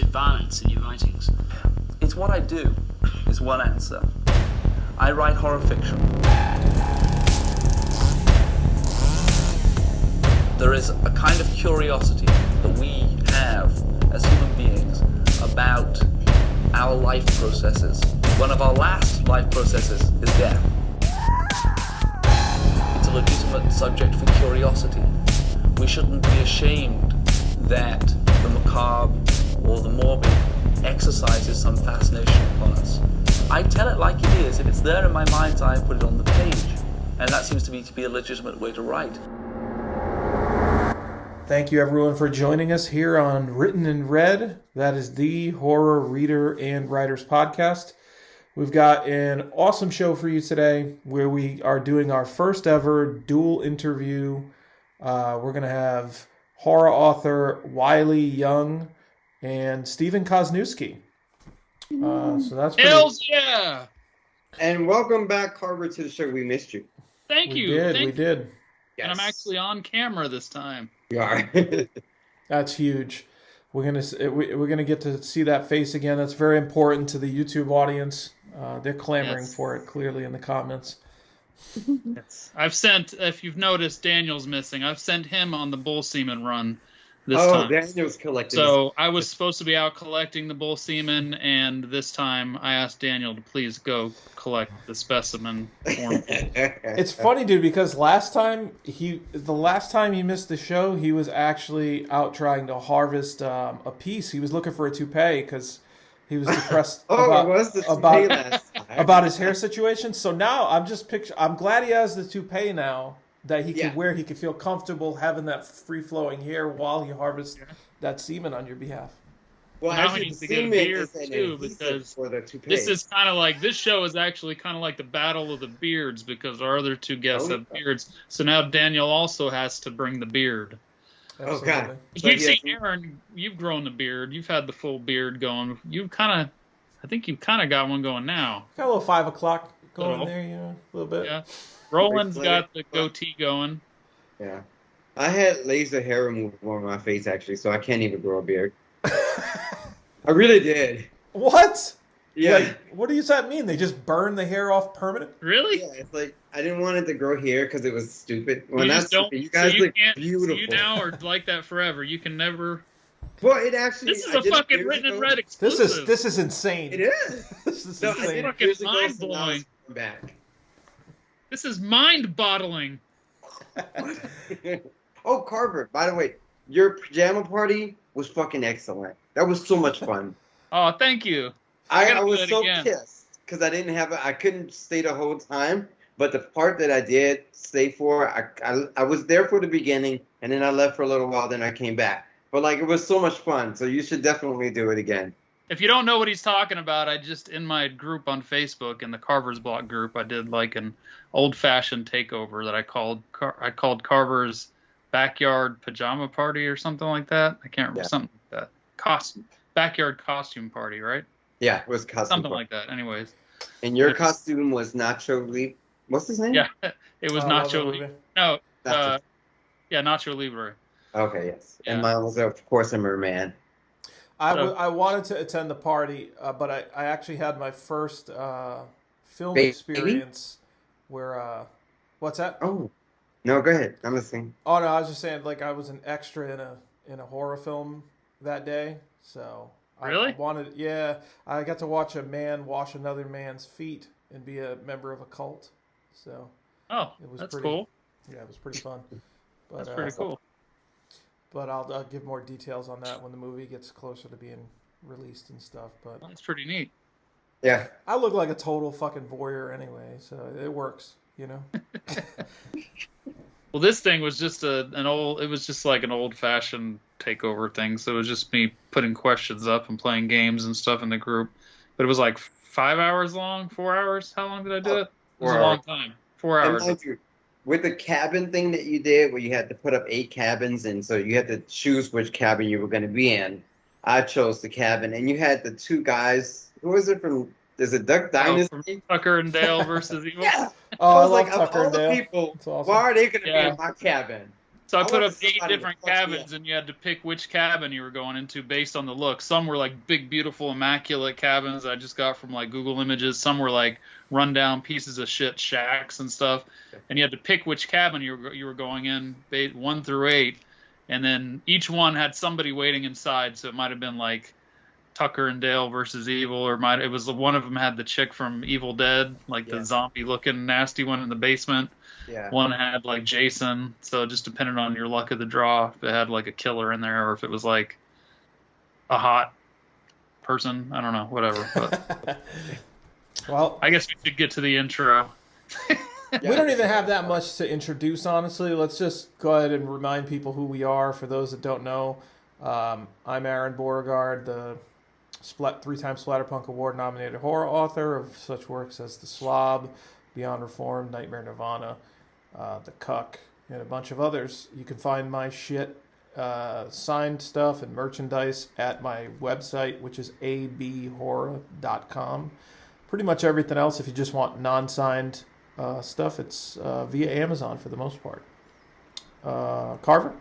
explicit violence in your writings? It's what I do, is one answer. I write horror fiction. There is a kind of curiosity that we have as human beings about our life processes. One of our last life processes is death. It's a legitimate subject for curiosity. We shouldn't be ashamed that the macabre or the morbid exercises some fascination upon us. I tell it like it is. If it's there in my mind's eye, I put it on the page. And that seems to me to be a legitimate way to write. Thank you everyone for joining us here on Written in Red. That is the Horror Reader and Writers podcast. We've got an awesome show for you today where we are doing our first ever dual interview. We're going to have horror author Wile E and Stephen Kozeniewski. So that's pretty... Hells yeah! And welcome back, Carver, to the show. We missed you. Thank you. We did. Yes. And I'm actually on camera this time. You are. That's huge. We're gonna get to see that face again. That's very important to the YouTube audience. They're clamoring for it clearly in the comments. I've sent, if you've noticed, Daniel's missing. I've sent him on the bull semen run this time. Oh, Daniel's collecting. So I was supposed to be out collecting the bull semen, and this time I asked Daniel to please go collect the specimen for me. It's funny, dude, because the last time he missed the show, he was actually out trying to harvest a piece. He was looking for a toupee because he was depressed about his hair situation. So now I'm glad he has the toupee now that he can wear. He can feel comfortable having that free flowing hair while he harvests that semen on your behalf. Well, now he needs to get a beard too, because this show is actually kind of like the battle of the beards, because our other two guests have beards. So now Daniel also has to bring the beard. Absolutely. Okay. You've seen Aaron, you've grown the beard. You've had the full beard going. I think you've kind of got one going now. Got a little 5 o'clock going there, a little bit. Yeah. Roland's got the goatee going. Yeah. I had laser hair removal on my face, actually, so I can't even grow a beard. I really did. What? Yeah. Like, what does that mean? They just burn the hair off permanent? Really? Yeah, it's like, I didn't want it to grow hair because it was stupid. Well, you not just don't. stupid. You guys look beautiful. So you now are like that forever. You can never. Well, it actually. This is a fucking Written in Red exclusive. This is insane. It is. This is No, insane. I did Fucking mind blowing. Back. This is mind boggling. Oh, Carver, by the way, your pajama party was fucking excellent. That was so much fun. Oh, thank you. I was so pissed because I couldn't stay the whole time. But the part that I did stay for, I was there for the beginning, and then I left for a little while. Then I came back. But it was so much fun. So you should definitely do it again. If you don't know what he's talking about, in my group on Facebook, in the Carver's Block group, I did like an old-fashioned takeover that I called Carver's Backyard Pajama Party or something like that. I can't remember, something like that. Backyard Costume Party, right? Yeah, it was costume something party. Like that. Anyways. And your costume was Nacho Libre. What's his name? Yeah, it was Nacho Libre. No, Nacho Libre. Okay, yes. Yeah. And mine was, of course, a merman. I wanted to attend the party, but I actually had my first film experience where what's that? Oh, no, go ahead. I'm listening. Oh no, I was just saying, I was an extra in a horror film that day, so really I got to watch a man wash another man's feet and be a member of a cult. So that's cool. Yeah, it was pretty fun. But, that's pretty cool. But I'll give more details on that when the movie gets closer to being released and stuff. But that's pretty neat. Yeah. I look like a total fucking voyeur anyway, so it works, Well, this thing was just an old-fashioned takeover thing. So it was just me putting questions up and playing games and stuff in the group. But it was like 5 hours long, 4 hours. How long did I do it? It was a long time. 4 hours. With the cabin thing that you did, where you had to put up 8 cabins, and so you had to choose which cabin you were going to be in. I chose the cabin, and you had the 2 guys. Who was it from? Is it Duck Dynasty? From Tucker and Dale versus Evil. Yeah. Oh, I was love like, Tucker and of all Dale. the people, That's awesome. why are they going to be in my cabin? So I put wanted up 8 somebody to different fuck me cabins, up. and you had to pick which cabin you were going into based on the look. Some were like big, beautiful, immaculate cabins I just got from like Google Images. Some were like rundown pieces of shit shacks and stuff. And you had to pick which cabin you were going in, 1 through 8, and then each one had somebody waiting inside. So it might have been like Tucker and Dale versus Evil, or it was one of them had the chick from Evil Dead, like the zombie-looking nasty one in the basement. Yeah. One had like Jason, so it just depended on your luck of the draw if it had like a killer in there or if it was like a hot person. I don't know, whatever. But Well, I guess we should get to the intro. we don't even have that much to introduce, honestly. Let's just go ahead and remind people who we are. For those that don't know, I'm Aaron Beauregard, the 3-time Splatterpunk Award-nominated horror author of such works as The Slob, Beyond Reform, Nightmare Nirvana, The Cuck, and a bunch of others. You can find my shit, signed stuff and merchandise at my website, which is abhorror.com. Pretty much everything else, if you just want non-signed stuff, it's via Amazon for the most part. Carver?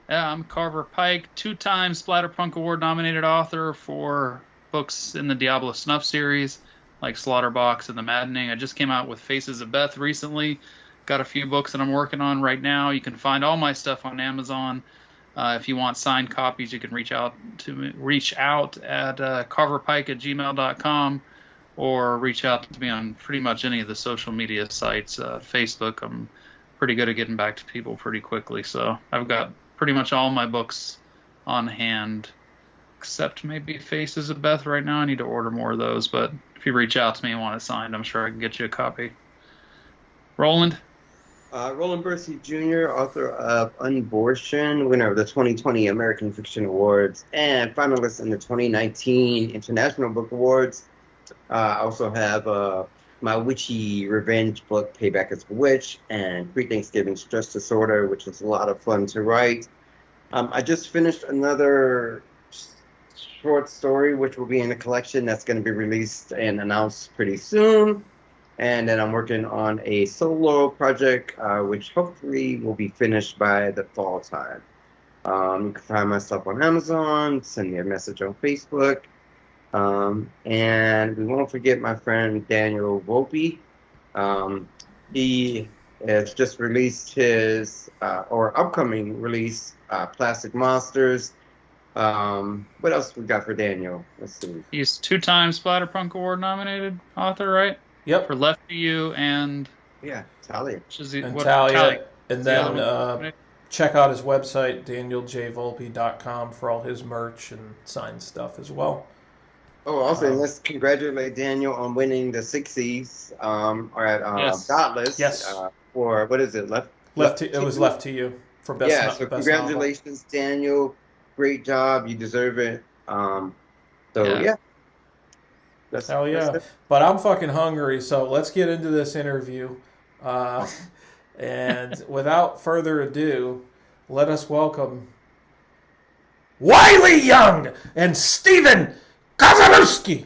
Yeah, I'm Carver Pike, 2-time Splatterpunk Award-nominated author for books in the Diablo Snuff series, like Slaughterbox and The Maddening. I just came out with Faces of Beth recently. Got a few books that I'm working on right now. You can find all my stuff on Amazon. If you want signed copies, you can reach out at carverpike@gmail.com or reach out to me on pretty much any of the social media sites. Facebook, I'm pretty good at getting back to people pretty quickly. So I've got pretty much all my books on hand, except maybe Faces of Beth right now. I need to order more of those, but if you reach out to me and want it signed, I'm sure I can get you a copy. Roland? Roland Bursey Jr., author of Unbortion, winner of the 2020 American Fiction Awards, and finalist in the 2019 International Book Awards. I also have my witchy revenge book, Payback as a Witch, and Pre-Thanksgiving Stress Disorder, which was a lot of fun to write. I just finished another short story, which will be in a collection that's going to be released and announced pretty soon. And then I'm working on a solo project, which hopefully will be finished by the fall time. You can find my stuff on Amazon, send me a message on Facebook. And we won't forget my friend Daniel Volpe. He has just released his, or upcoming release, Plastic Monsters. What else we got for Daniel? Let's see. He's 2-time Splatterpunk Award nominated author, right? Yep. For Left to You and Talia. Talia. And then check out his website, danieljvolpe.com, for all his merch and signed stuff as well. Oh, also, let's congratulate Daniel on winning the 60s yes. Godless. Yes. For, what is it, Left It was Left to You for best Yeah, so best congratulations, novel. Daniel. Great job. You deserve it. Yeah. Hell yeah. But I'm fucking hungry, so let's get into this interview. And without further ado, let us welcome Wile E. Young and Stephen Kozeniewski.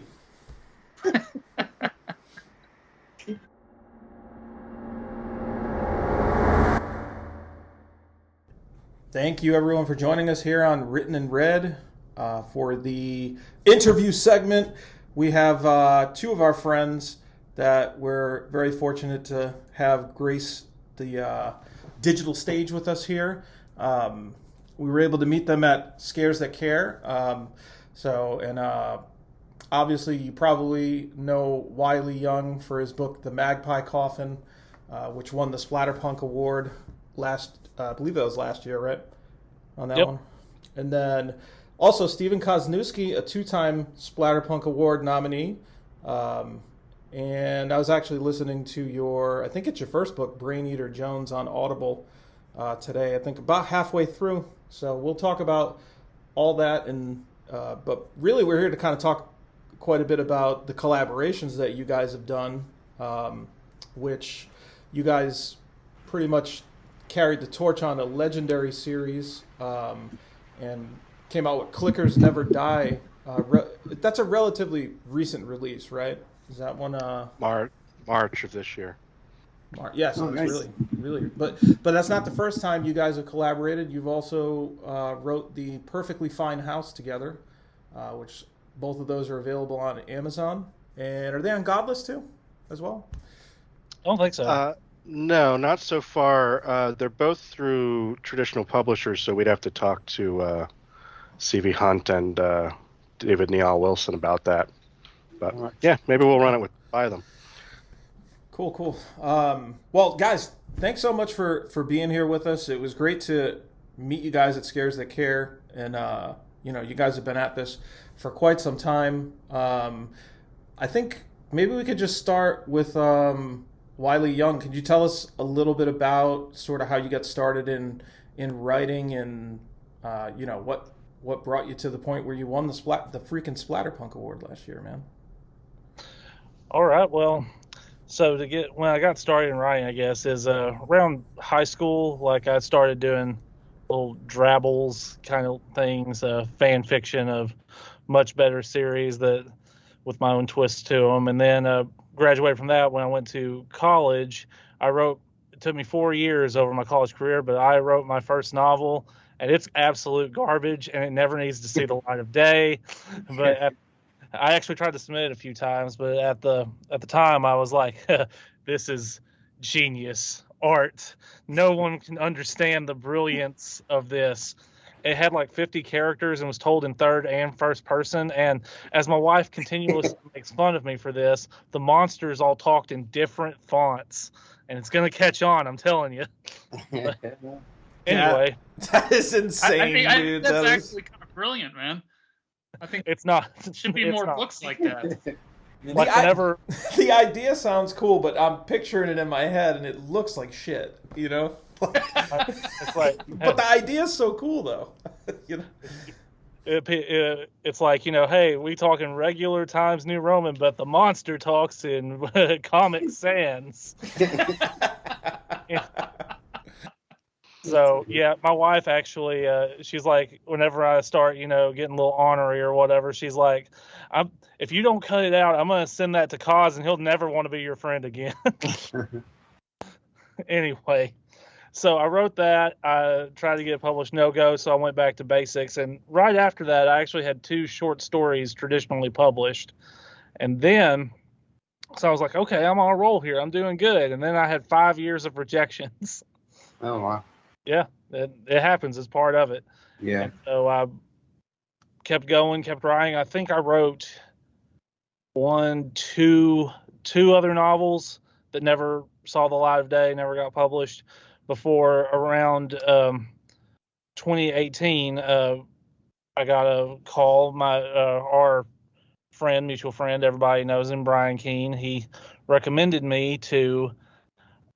Thank you, everyone, for joining us here on Written in Red for the interview segment. We have 2 of our friends that we're very fortunate to have grace the digital stage with us here. We were able to meet them at Scares That Care. Obviously, you probably know Wile E. Young for his book, The Magpie Coffin, which won the Splatterpunk Award I believe that was last year, right? On that one. And then also Stephen Kozeniewski, a 2-time Splatterpunk Award nominee. And I was actually listening to I think it's your first book, Brain Eater Jones, on Audible today. I think about halfway through. So we'll talk about all that. But really we're here to kind of talk quite a bit about the collaborations that you guys have done, which you guys pretty much carried the torch on a legendary series, and came out with Clickers Never Die. That's a relatively recent release, right? Is that one? March of this year. Yes, Oh, it was nice. really. But that's not the first time you guys have collaborated. You've also wrote the Perfectly Fine House together, which both of those are available on Amazon. And are they on Godless too, as well? I don't think so. No, not so far. They're both through traditional publishers, so we'd have to talk to CV Hunt and David Neal Wilson about that. But yeah, maybe we'll run it by them. Cool. Well, guys, thanks so much for being here with us. It was great to meet you guys at Scares That Care, and you guys have been at this for quite some time. I think maybe we could just start with Wile E. Young. Could you tell us a little bit about sort of how you got started in writing, and what brought you to the point where you won the freaking Splatterpunk Award last year, man? All right, well, so when I got started in writing, I guess, is around high school. Like, I started doing little drabbles kind of things, fan fiction of much better series that with my own twists to them. And then graduated from that. When I went to college, it took me 4 years over my college career, but I wrote my first novel, and it's absolute garbage, and it never needs to see the light of day. But I actually tried to submit it a few times, but at the time I was like, this is genius art. No one can understand the brilliance of this. It had like 50 characters and was told in third and first person. And as my wife continuously makes fun of me for this, the monsters all talked in different fonts, and it's going to catch on, I'm telling you. But anyway. That is insane, dude. That's actually kind of brilliant, man. I think it's not. There should be more books like that. Like whenever the idea sounds cool, but I'm picturing it in my head, and it looks like shit. It's like, but the idea is so cool, though. It's like, hey, we talk in regular Times New Roman, but the monster talks in Comic Sans. So, yeah, my wife actually, she's like, whenever I start, getting a little ornery or whatever, she's like, if you don't cut it out, I'm going to send that to Kaz, and he'll never want to be your friend again. Anyway, so I wrote that. I tried to get it published, no go, so I went back to basics. And right after that, I actually had 2 short stories traditionally published. And then, so I was like, okay, I'm on a roll here. I'm doing good. And then I had 5 years of rejections. Oh, wow. Yeah, it happens. It's part of it. Yeah. And so I kept going, kept writing. I think I wrote 2 other novels that never saw the light of day, never got published before around 2018. I got a call. Our mutual friend, everybody knows him, Brian Keene. He recommended me to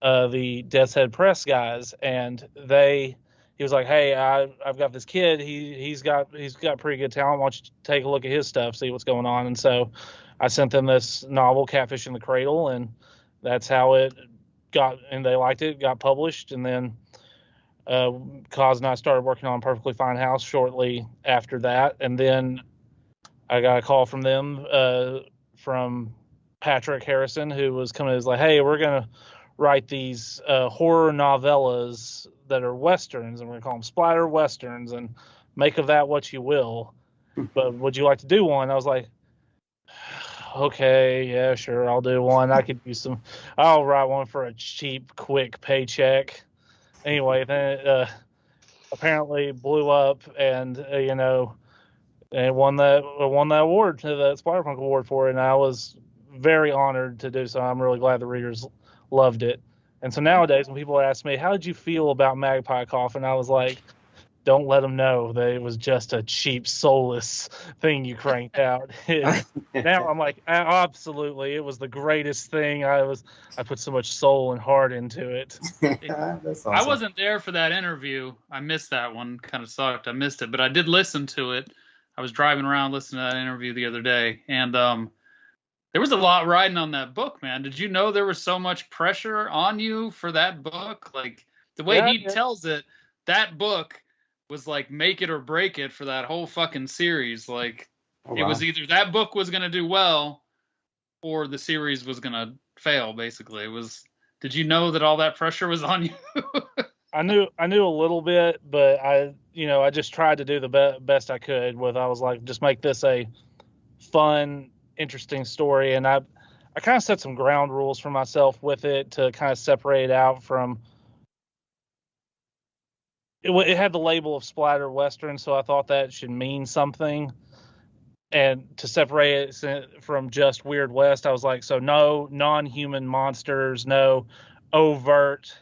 the Death's Head Press guys, and he was like, hey, I've got this kid. He's got pretty good talent. Why don't you take a look at his stuff, see what's going on? And so I sent them this novel, Catfish in the Cradle, and that's how it got, and they liked it, got published. And then Kaz and I started working on Perfectly Fine House shortly after that. And then I got a call from them, from Patrick Harrison, who was coming. Is like, hey, we're going to write these horror novellas that are westerns, and we're going to call them splatter westerns, and make of that what you will. But would you like to do one? I was like, okay, yeah, sure, I'll do one. I'll write one for a cheap, quick paycheck. Anyway, then it apparently blew up, and and won that award, the Splatterpunk Award for it, and I was very honored to do so. I'm really glad the readers loved it. And so nowadays, when people ask me, how did you feel about Magpie Coffin? I was like, don't let them know that it was just a cheap, soulless thing you cranked out. Now I'm like, absolutely, it was the greatest thing. I put so much soul and heart into it. That's awesome. I wasn't there for that interview. I missed that one. Kind of sucked. I missed it, but I did listen to it. I was driving around listening to that interview the other day, and there was a lot riding on that book, man. Did you know there was so much pressure on you for that book? Like, the way he tells it, that book was like make it or break it for that whole fucking series. Like, It was either that book was going to do well or the series was going to fail, basically. It was Did you know that all that pressure was on you? I knew a little bit, but I just tried to do the best I could with. I was like, just make this a fun, interesting story, and I kind of set some ground rules for myself with it to kind of separate it out from. It had the label of splatter western, so I thought that should mean something. And to separate it from just Weird West, I was like, so no non-human monsters, no overt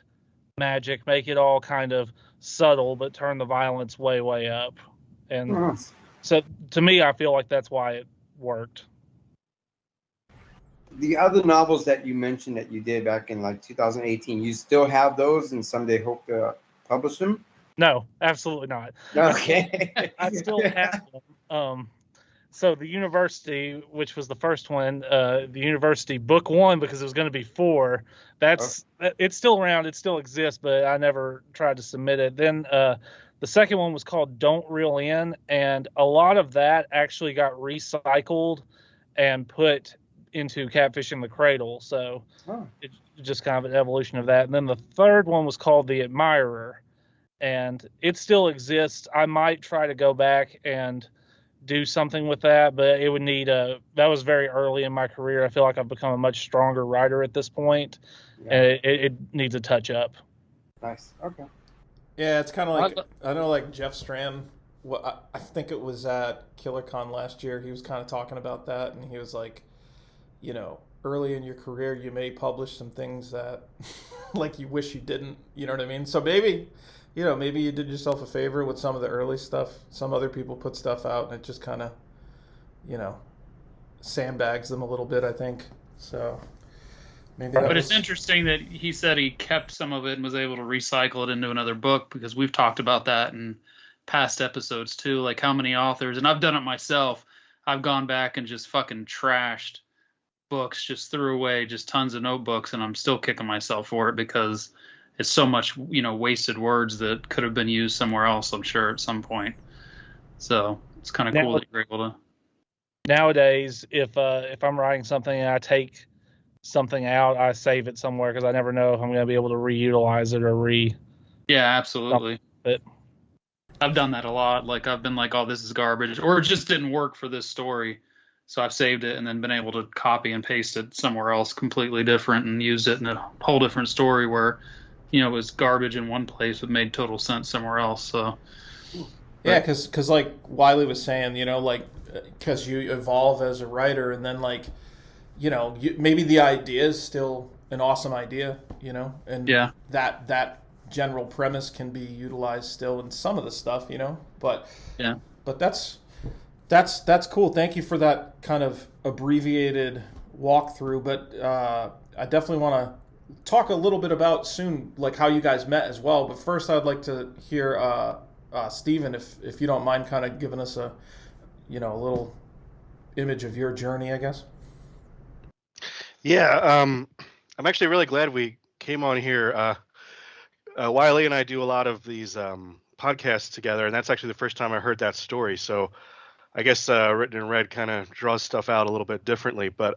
magic, make it all kind of subtle, but turn the violence way, way up. And so to me, I feel like that's why it worked. The other novels that you mentioned that you did back in like 2018, you still have those and someday hope to publish them? No, absolutely not. Okay. I still have them. So the university, which was the first one, the university book 1, because it was going to be 4. It's still around. It still exists, but I never tried to submit it. Then the second one was called Don't Reel In, and a lot of that actually got recycled and put into Catfishing the Cradle. So it's just kind of an evolution of that. And then the third one was called The Admirer, and it still exists. I might try to go back and do something with that, but it would need that was very early in my career. I feel like I've become a much stronger writer at this point, and it needs a touch up. Nice. Okay. Yeah, it's kind of like, I know, like Jeff Stram, I think it was at KillerCon last year, he was kind of talking about that, and he was like, early in your career, you may publish some things that like you wish you didn't, you know what I mean? So maybe you did yourself a favor with some of the early stuff. Some other people put stuff out and it just kind of, sandbags them a little bit, I think. So maybe that it's interesting that he said he kept some of it and was able to recycle it into another book, because we've talked about that in past episodes too. Like how many authors, and I've done it myself, I've gone back and just fucking trashed books, just threw away just tons of notebooks, and I'm still kicking myself for it because it's so much, wasted words that could have been used somewhere else, I'm sure, at some point. So it's kind of cool that you're able to. Nowadays, if I'm writing something and I take something out, I save it somewhere because I never know if I'm going to be able to reutilize it or Yeah, absolutely. But I've done that a lot. Like I've been like, oh, this is garbage, or it just didn't work for this story. So I've saved it and then been able to copy and paste it somewhere else completely different and used it in a whole different story where, it was garbage in one place but made total sense somewhere else. So yeah, because like Wile E was saying, because you evolve as a writer, and then like, maybe the idea is still an awesome idea, and that general premise can be utilized still in some of the stuff, but that's cool. Thank you for that kind of abbreviated walkthrough, but I definitely want to talk a little bit about soon, like how you guys met as well. But first, I'd like to hear Stephen, if you don't mind, kind of giving us a little image of your journey, I guess. Yeah, I'm actually really glad we came on here. Wile E and I do a lot of these podcasts together, and that's actually the first time I heard that story. So I guess Written in Red kind of draws stuff out a little bit differently. But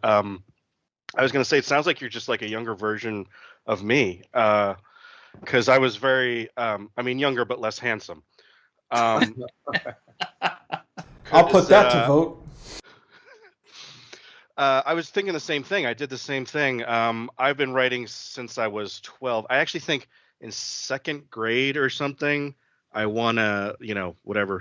I was going to say, it sounds like you're just like a younger version of me, because I was very, younger but less handsome. I'll put that to vote. I was thinking the same thing. I did the same thing. I've been writing since I was 12. I actually think in second grade or something, I won a,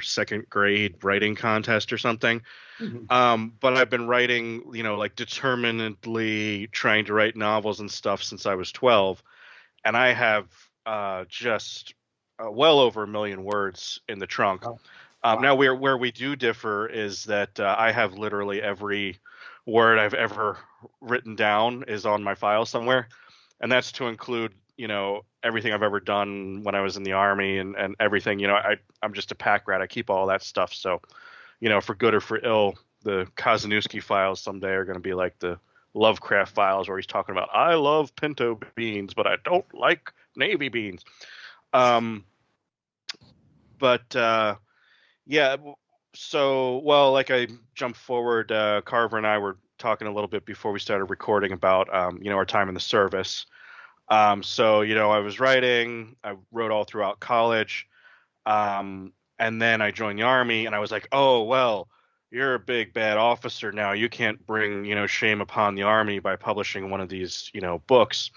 second grade writing contest or something. Mm-hmm. But I've been writing, like determinedly trying to write novels and stuff since I was 12. And I have just well over 1 million words in the trunk. Oh. Wow. Now, where we do differ is that I have literally every word I've ever written down is on my file somewhere. And that's to include, everything I've ever done when I was in the Army and everything. I'm just a pack rat. I keep all that stuff. So, for good or for ill, the Kozeniewski files someday are going to be like the Lovecraft files where he's talking about, I love pinto beans, but I don't like navy beans. Yeah. So, like I jumped forward, Carver and I were talking a little bit before we started recording about, our time in the service. So, I was writing. I wrote all throughout college. And then I joined the Army, and I was like, oh, well, you're a big bad officer now. You can't bring, shame upon the Army by publishing one of these, books.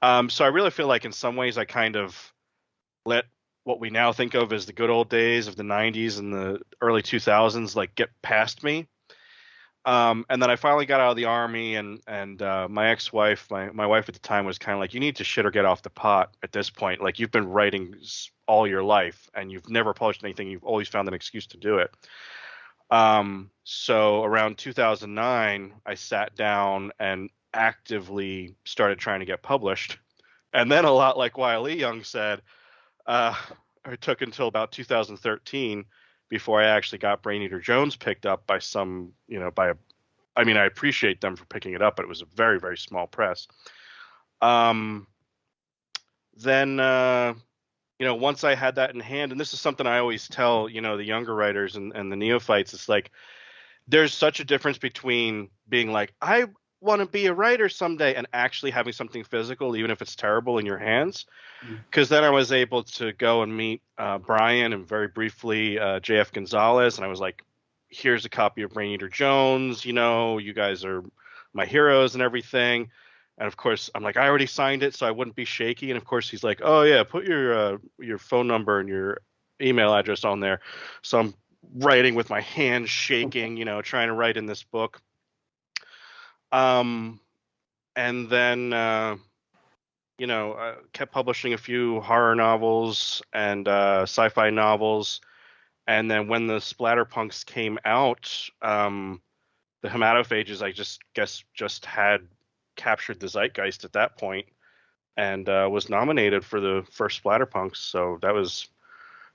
So I really feel like in some ways I kind of let what we now think of as the good old days of the 90s and the early 2000s like get past me. And then I finally got out of the Army, and my ex-wife, my wife at the time, was kind of like, you need to shit or get off the pot at this point. Like, you've been writing all your life and you've never published anything. You've always found an excuse to do it. So around 2009, I sat down and actively started trying to get published. And then, a lot like Wile E. Young said, it took until about 2013 before I actually got Brain Eater Jones picked up by some, I appreciate them for picking it up, but it was a very, very small press. Then, once I had that in hand, and this is something I always tell, the younger writers and the neophytes, it's like, there's such a difference between being like, I want to be a writer someday, and actually having something physical, even if it's terrible, in your hands. Because then I was able to go and meet Brian and very briefly JF Gonzalez, and I was like, here's a copy of Brain Eater Jones, you guys are my heroes and everything. And of course, I'm like, I already signed it, so I wouldn't be shaky. And of course, he's like, oh yeah, put your phone number and your email address on there. So I'm writing with my hands shaking, trying to write in this book. And then, kept publishing a few horror novels and sci-fi novels. And then when the Splatterpunks came out, the Hematophages, I just had captured the zeitgeist at that point, and was nominated for the first Splatterpunks. So it was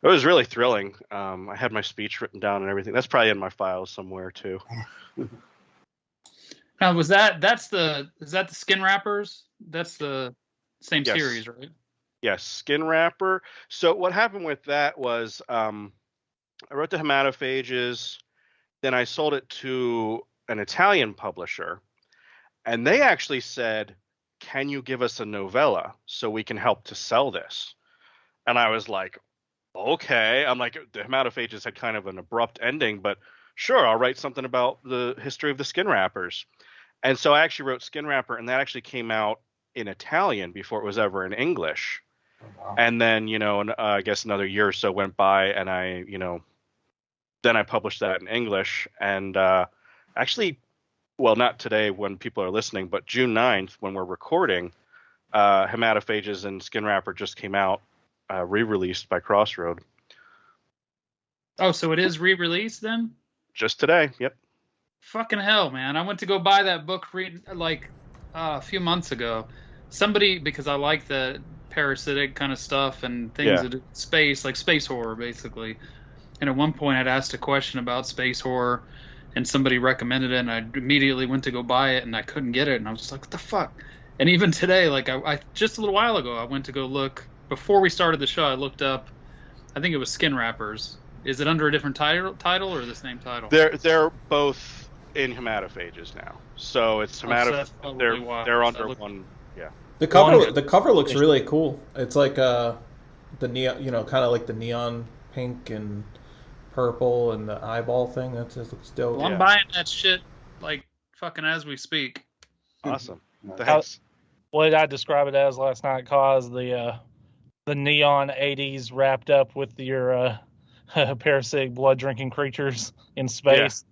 really thrilling. I had my speech written down and everything. That's probably in my files somewhere too. Now, is that the Skin Wrappers? That's the same Yes. series, right? Yes, Skin Wrapper. So what happened with that was I wrote the Hematophages, then I sold it to an Italian publisher, and they actually said, can you give us a novella so we can help to sell this? And I was like, okay. I'm like, the Hematophages had kind of an abrupt ending, but sure, I'll write something about the history of the Skin Wrappers. And so I actually wrote Skin Wrapper, and that actually came out in Italian before it was ever in English. Oh, wow. And then, I guess another year or so went by, and I, then I published that in English. And actually, well, not today when people are listening, but June 9th, when we're recording, Hematophages and Skin Wrapper just came out, re-released by Crossroad. Oh, so it is re-released then? Just today, yep. Fucking hell, man. I went to go buy that book a few months ago. Somebody, because I like the parasitic kind of stuff and things that space, like space horror, basically. And at one point I'd asked a question about space horror, and somebody recommended it, and I immediately went to go buy it, and I couldn't get it, and I was just like, what the fuck? And even today, like I just a little while ago, I went to go look, before we started the show, I looked up, I think it was Skin Wrappers. Is it under a different title or the same title? They're both in Hematophages now, so it's Hematophages. They're under one. Yeah. The cover looks really cool. It's like the neon, kind of like the neon pink and purple and the eyeball thing. That just looks dope. Well, I'm buying that shit like fucking as we speak. Awesome. What did I describe it as last night? Cause the neon 80s wrapped up with your parasitic blood drinking creatures in space.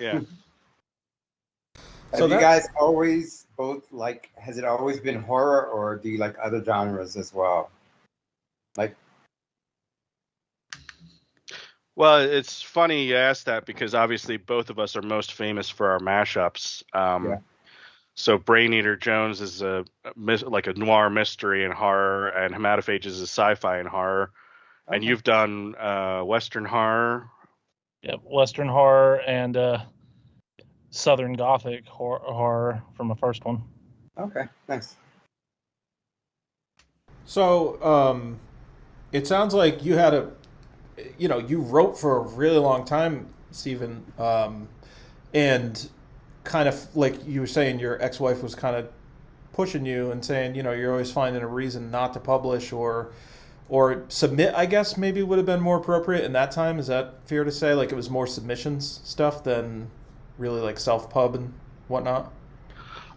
Yeah. Have you guys always both has it always been horror, or do you like other genres as well? Well, it's funny you asked that, because obviously both of us are most famous for our mashups. So Brain Eater Jones is like a noir mystery and horror, and Hematophages is sci-fi and horror. Okay. And you've done Western horror. Yep, Western horror and Southern Gothic horror from the first one. Okay, nice. So, it sounds like you had you wrote for a really long time, Stephen, and kind of like you were saying, your ex-wife was kind of pushing you and saying, you're always finding a reason not to publish or submit, I guess maybe would have been more appropriate in that time. Is that fair to say? Like it was more submissions stuff than really like self-pub and whatnot?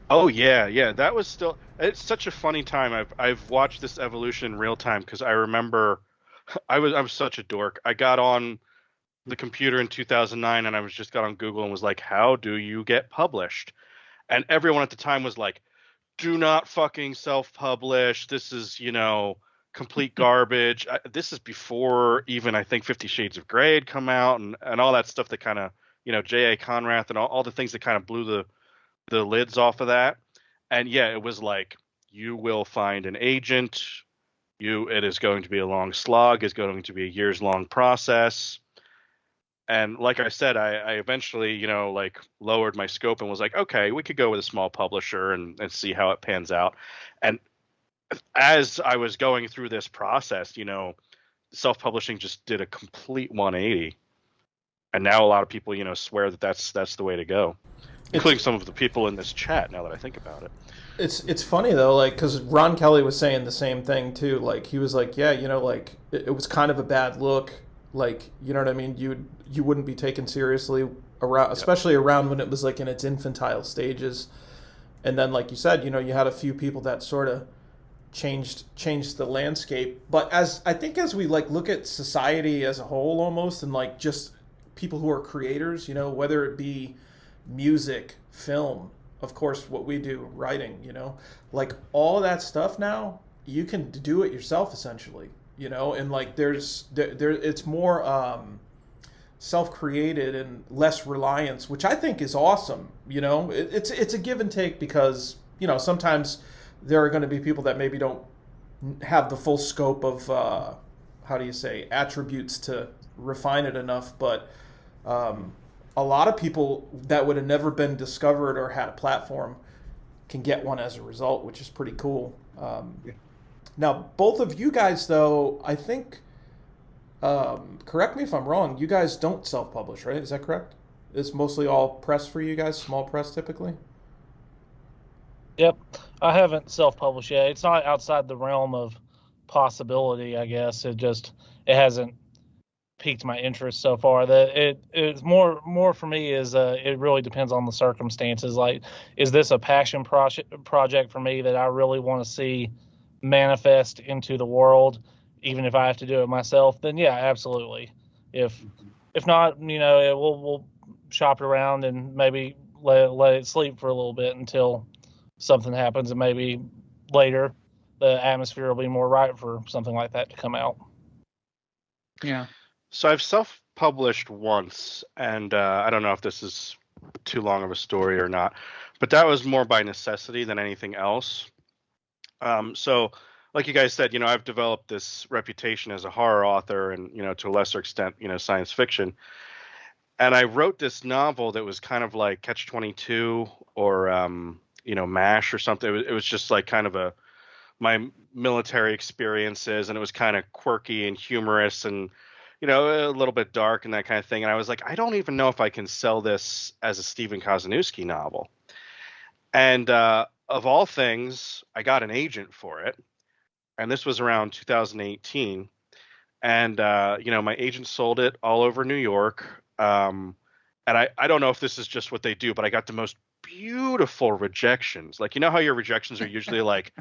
Oh yeah. That was still. It's such a funny time. I've watched this evolution in real time because I remember I was such a dork. I got on the computer in 2009 and I was just got on Google and was like, how do you get published? And everyone at the time was like, do not fucking self-publish. This is, complete garbage. This is before even I think 50 Shades of Grey had come out and all that stuff that kind of, J.A. Conrath and all the things that kind of blew the lids off of that. And yeah, it was like, you will find an agent. It is going to be a long slog. It's going to be a years long process. And like I said, I eventually, lowered my scope and was like, okay, we could go with a small publisher and see how it pans out. And as I was going through this process, self-publishing just did a complete 180. And now a lot of people, swear that that's the way to go, including some of the people in this chat. Now that I think about it, it's funny though, like because Ron Kelly was saying the same thing too. Like he was like, yeah, like it was kind of a bad look. Like, you know what I mean? You wouldn't be taken seriously around, especially around when it was like in its infantile stages. And then, like you said, you had a few people that sort of changed the landscape. But I think as we like look at society as a whole almost, and like just people who are creators, whether it be music, film, of course, what we do, writing, like all of that stuff now, you can do it yourself essentially, and like there it's more self-created and less reliance, which I think is awesome. It's a give and take because, sometimes there are going to be people that maybe don't have the full scope of, how do you say, attributes to refine it enough, but a lot of people that would have never been discovered or had a platform can get one as a result, which is pretty cool. Now, both of you guys, though, I think, correct me if I'm wrong, you guys don't self-publish, right? Is that correct? It's mostly all press for you guys, small press typically? Yep. I haven't self-published yet. It's not outside the realm of possibility, I guess. It hasn't piqued my interest so far. That it's more for me is it really depends on the circumstances. Like, is this a passion project for me that I really want to see manifest into the world, even if I have to do it myself? Then yeah, absolutely. If not, we'll shop it around and maybe let it sleep for a little bit until something happens, and maybe later the atmosphere will be more right for something like that to come out. Yeah. So I've self-published once, and I don't know if this is too long of a story or not, but that was more by necessity than anything else. So like you guys said, I've developed this reputation as a horror author and, to a lesser extent, science fiction. And I wrote this novel that was kind of like Catch-22 or, MASH or something. It was just like kind of my military experiences, and it was kind of quirky and humorous and, a little bit dark and that kind of thing. And I was like, I don't even know if I can sell this as a Stephen Kozeniewski novel. And of all things, I got an agent for it. And this was around 2018. And, my agent sold it all over New York. And I don't know if this is just what they do, but I got the most beautiful rejections. Like, how your rejections are usually like,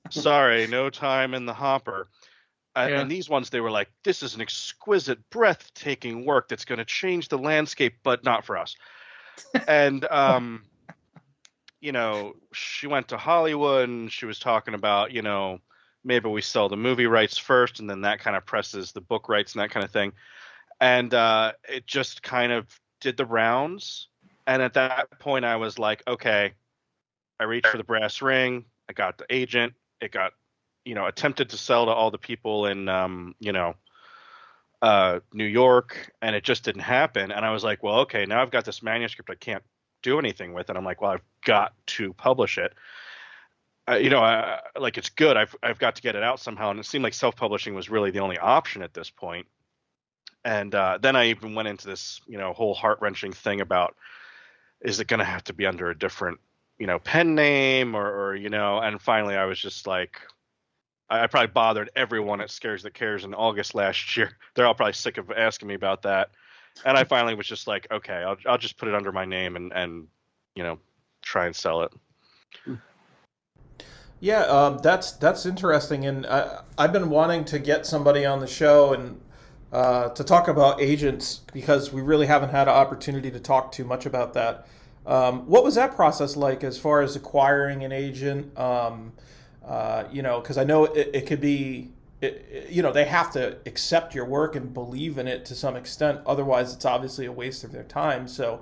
sorry, no time in the hopper. Yeah. And these ones, they were like, this is an exquisite, breathtaking work that's going to change the landscape, but not for us. And, she went to Hollywood and she was talking about, maybe we sell the movie rights first and then that kind of presses the book rights and that kind of thing. And it just kind of did the rounds. And at that point, I was like, okay, I reached for the brass ring. I got the agent. It got, attempted to sell to all the people in, New York, and it just didn't happen. And I was like, well, okay, now I've got this manuscript I can't do anything with it. I'm like, well, I've got to publish it. Like it's good. I've got to get it out somehow. And it seemed like self-publishing was really the only option at this point. And then I even went into this, whole heart-wrenching thing about, is it going to have to be under a different, pen name or and finally I was just like, I probably bothered everyone at Scares That Cares in August last year. They're all probably sick of asking me about that. And I finally was just like, okay, I'll just put it under my name and try and sell it. Yeah, that's interesting, and I've been wanting to get somebody on the show and to talk about agents because we really haven't had an opportunity to talk too much about that. What was that process like as far as acquiring an agent? Because I know it could be, they have to accept your work and believe in it to some extent. Otherwise, it's obviously a waste of their time. So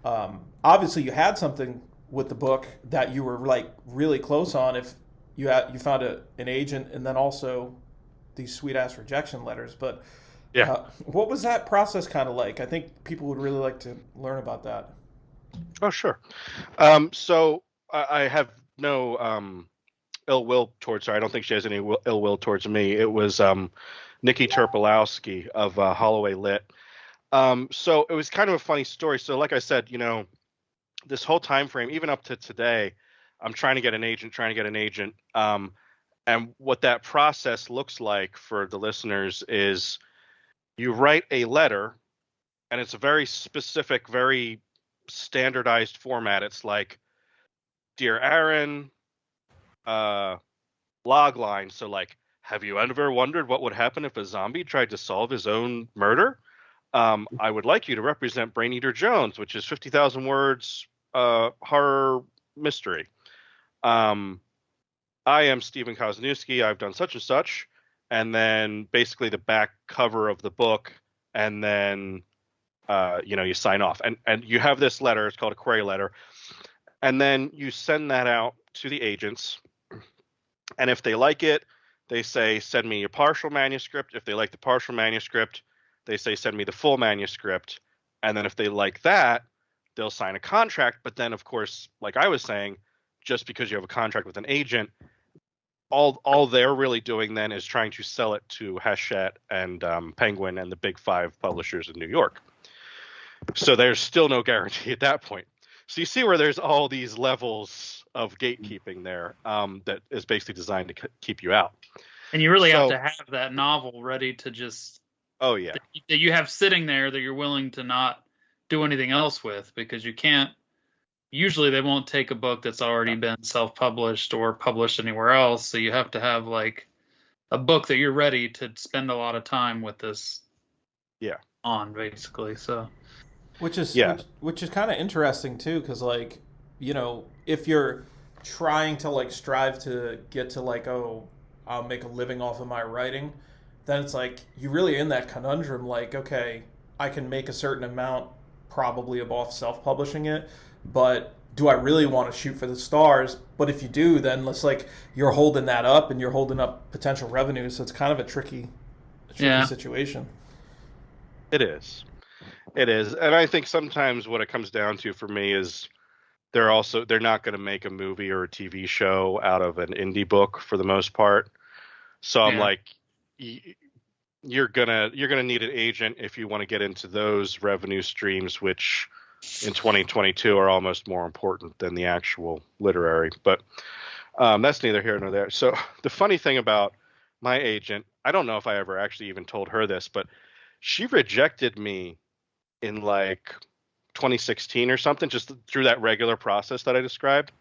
obviously, you had something with the book that you were like really close on. If you found an agent, and then also these sweet ass rejection letters. But yeah, what was that process kind of like? I think people would really like to learn about that. Oh, sure. So I have no ill will towards her. I don't think she has any ill will towards me. It was Nikki Terpolowski of Holloway Lit. So it was kind of a funny story. So like I said, this whole time frame, even up to today, I'm trying to get an agent. And what that process looks like for the listeners is you write a letter, and it's a very specific, very standardized format. It's like, Dear Aaron, log line. So like, have you ever wondered what would happen if a zombie tried to solve his own murder? I would like you to represent Brain Eater Jones, which is 50,000 words horror mystery. I am Stephen Kozeniewski. I've done such and such. And then basically the back cover of the book. And then, you sign off. And you have this letter. It's called a query letter. And then you send that out to the agents. And if they like it, they say, send me a partial manuscript. If they like the partial manuscript, they say, send me the full manuscript. And then if they like that, they'll sign a contract. But then, of course, like I was saying, just because you have a contract with an agent, all they're really doing then is trying to sell it to Hachette and Penguin and the big 5 publishers in New York. So there's still no guarantee at that point. So you see where there's all these levels of gatekeeping there that is basically designed to keep you out. And you really have to have that novel ready to just... Oh, yeah. That you have sitting there that you're willing to not do anything else with, because you can't... Usually they won't take a book that's already been self-published or published anywhere else. So you have to have like a book that you're ready to spend a lot of time with this on, basically. So... Which is kind of interesting too, because like, if you're trying to like strive to get to like, oh, I'll make a living off of my writing, then it's like you're really in that conundrum. Like, okay, I can make a certain amount probably off self-publishing it, but do I really want to shoot for the stars? But if you do, then it's like you're holding that up and you're holding up potential revenue. So it's kind of a tricky situation. It is. It is. And I think sometimes what it comes down to for me is they're not going to make a movie or a TV show out of an indie book for the most part. So I'm like, you're gonna need an agent if you want to get into those revenue streams, which in 2022 are almost more important than the actual literary. But that's neither here nor there. So the funny thing about my agent, I don't know if I ever actually even told her this, but she rejected me in like 2016 or something, just through that regular process that I described.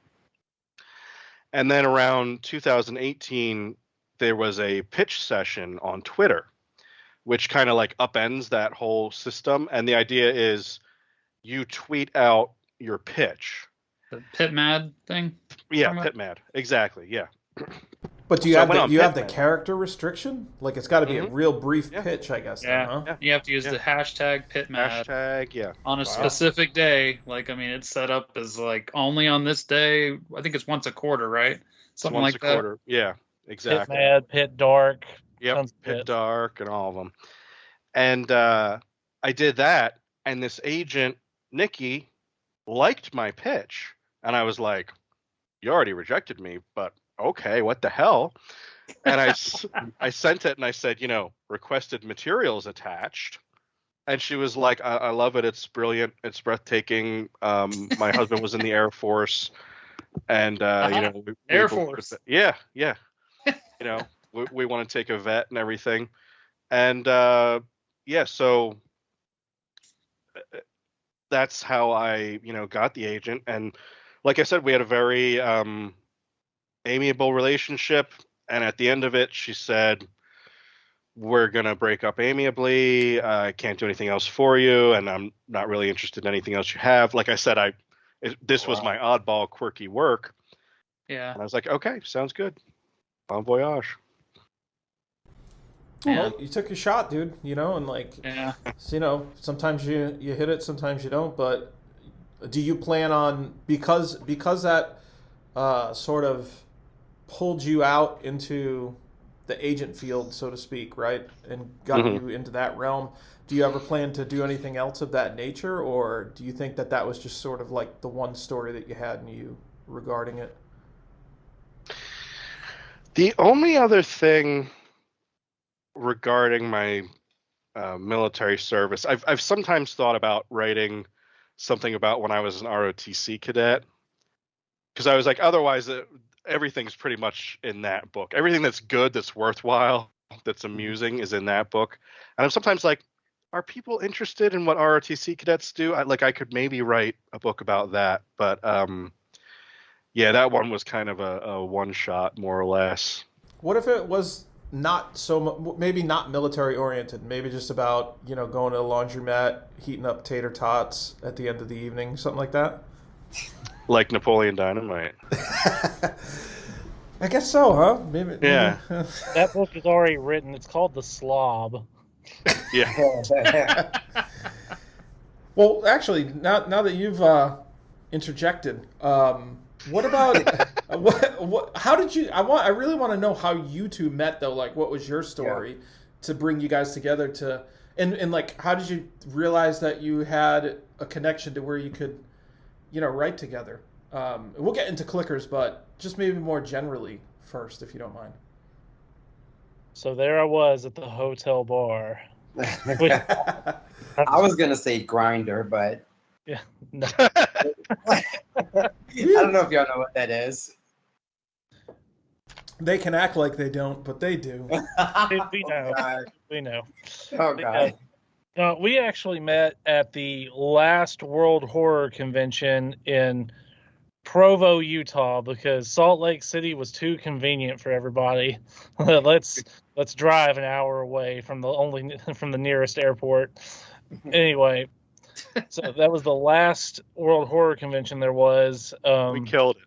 And then around 2018, there was a pitch session on Twitter, which kind of like upends that whole system. And the idea is you tweet out your pitch. The PitMad thing? Yeah, PitMad. Exactly. Yeah. But do you have the character restriction? Like it's got to be a real brief pitch, I guess. Yeah. Then, huh? You have to use the hashtag PitMad. Hashtag, on a specific day. Like, I mean, it's set up as like only on this day. I think it's once a quarter, right? Something once like a that. Quarter. Yeah, exactly. PitMad, Pit Dark. Yep, Pit Dark and all of them. And I did that, and this agent, Nikki, liked my pitch. And I was like, you already rejected me, but okay, what the hell? And I sent it and I said, requested materials attached. And she was like, I love it. It's brilliant. It's breathtaking. My husband was in the Air Force. and Air Force. Yeah. We want to take a vet and everything, and so that's how I got the agent. And like I said, we had a very amiable relationship, and at the end of it, she said, we're going to break up amicably. I can't do anything else for you, and I'm not really interested in anything else you have. Like I said, this was my oddball, quirky work. Yeah. And I was like, okay, sounds good. Bon voyage. Well, you took your shot, dude, and Yeah. sometimes you hit it, sometimes you don't, but do you plan on, because that sort of pulled you out into the agent field, so to speak, right, and got you into that realm, do you ever plan to do anything else of that nature, or do you think that was just sort of like the one story that you had in you regarding it? The only other thing regarding my military service, I've sometimes thought about writing something about when I was an ROTC cadet, because I was like, otherwise everything's pretty much in that book. Everything that's good, that's worthwhile, that's amusing is in that book. And I'm sometimes like, are people interested in what ROTC cadets do? I could maybe write a book about that, but that one was kind of a one shot, more or less. What if it was not maybe not military oriented, maybe just about going to the laundromat, heating up tater tots at the end of the evening, something like that? Like Napoleon Dynamite. I guess so, huh? Maybe. Yeah. That book is already written. It's called The Slob. Yeah. Well, actually, now that you've interjected, what about what? How did you? I really want to know how you two met, though. Like, what was your story to bring you guys together to, and like, how did you realize that you had a connection to where you could, write together? We'll get into clickers, but just maybe more generally first, if you don't mind. So there I was at the hotel bar. I was gonna say grinder, but Yeah. No. I don't know if y'all know what that is. They can act like they don't, but they do. We know. God. We know. Oh God. We actually met at the last World Horror Convention in Provo, Utah, because Salt Lake City was too convenient for everybody. let's drive an hour away from the nearest airport. Anyway, so that was the last World Horror Convention there was. We killed it.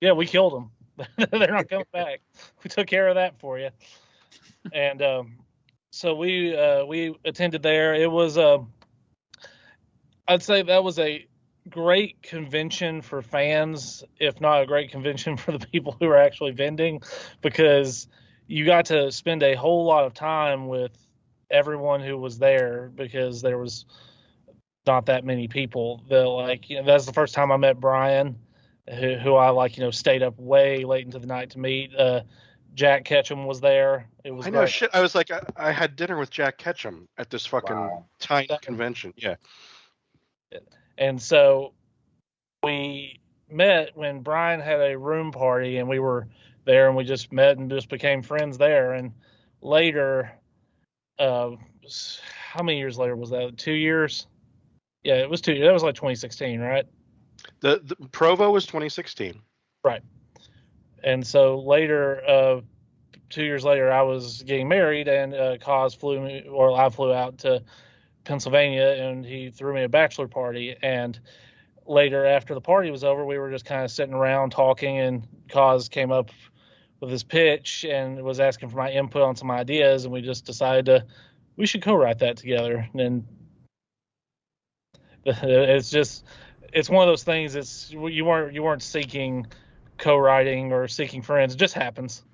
Yeah, we killed them. They're not coming back. We took care of that for you. And so we attended there. It was I'd say that was a great convention for fans, if not a great convention for the people who were actually vending, because you got to spend a whole lot of time with everyone who was there, because there was not that many people. That's the first time I met Brian, who I stayed up way late into the night to meet. Jack Ketchum was there. It was I know great. shit. I was like, I had dinner with Jack Ketchum at this fucking tiny convention. Yeah. And so we met when Brian had a room party, and we were there, and we just met and just became friends there. And later, how many years later was that? 2 years? Yeah, it was 2 years. That was like 2016, right? The Provo was 2016. Right. And so later, 2 years later, I was getting married, and I flew out to Pennsylvania, and he threw me a bachelor party. And later, after the party was over, we were just kind of sitting around talking, and Kaz came up with his pitch and was asking for my input on some ideas, and we just decided we should co-write that together. And it's one of those things. You weren't seeking co-writing or seeking friends. It just happens.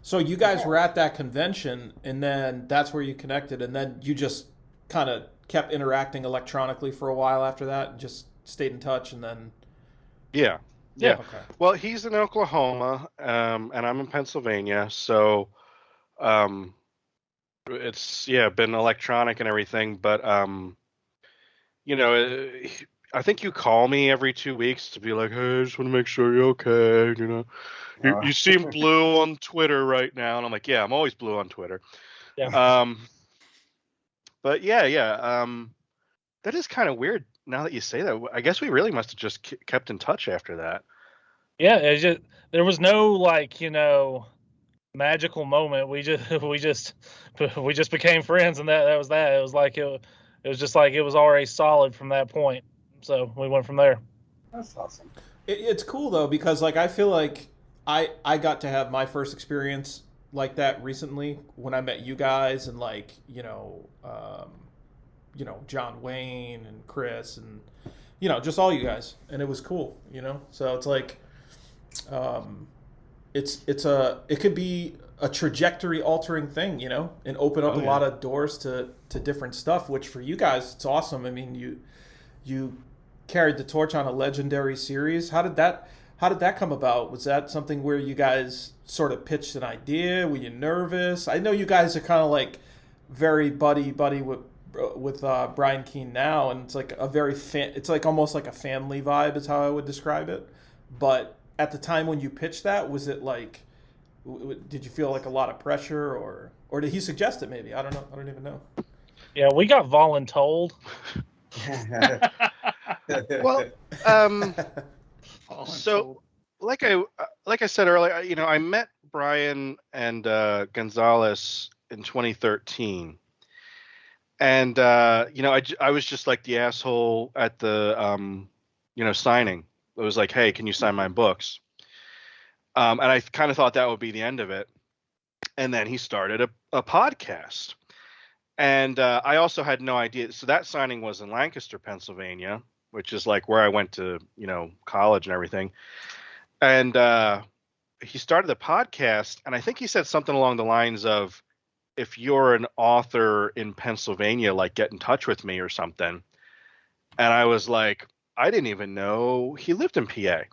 So you guys were at that convention, and then that's where you connected, and then you just kind of kept interacting electronically for a while after that, and just stayed in touch, and then... Yeah. Okay. Well, he's in Oklahoma, and I'm in Pennsylvania, so it's been electronic and everything, but I think you call me every 2 weeks to be like, hey, I just want to make sure you're okay. You know, you seem blue on Twitter right now, and I'm like, yeah, I'm always blue on Twitter. Yeah. But yeah. That is kind of weird now that you say that. I guess we really must have just kept in touch after that. Yeah, there was no like, magical moment. We just became friends, and that was that. It was like it was just like it was already solid from that point. So we went from there. That's awesome. It's cool though, because like I feel like I got to have my first experience like that recently when I met you guys, and like John Wayne and Chris and just all you guys, and it was cool. So it's like it could be a trajectory altering thing, and open up a lot of doors to different stuff, which for you guys it's awesome. I mean, you carried the torch on a legendary series. How did that come about? Was that something where you guys sort of pitched an idea? Were you nervous? I know you guys are kind of like very buddy with Brian Keene now, and it's like it's like almost like a family vibe is how I would describe it. But at the time when you pitched that, was it like, did you feel like a lot of pressure, or did he suggest it? Maybe, I don't know. I don't even know. Yeah, we got voluntold. Well, so like I said earlier, I met Brian and Gonzalez in 2013. And, I was just like the asshole at the, signing. It was like, hey, can you sign my books? And I kind of thought that would be the end of it. And then he started a podcast. And I also had no idea. So that signing was in Lancaster, Pennsylvania, which is like where I went to, college and everything. And he started the podcast. And I think he said something along the lines of, if you're an author in Pennsylvania, like get in touch with me or something. And I was like, I didn't even know he lived in PA.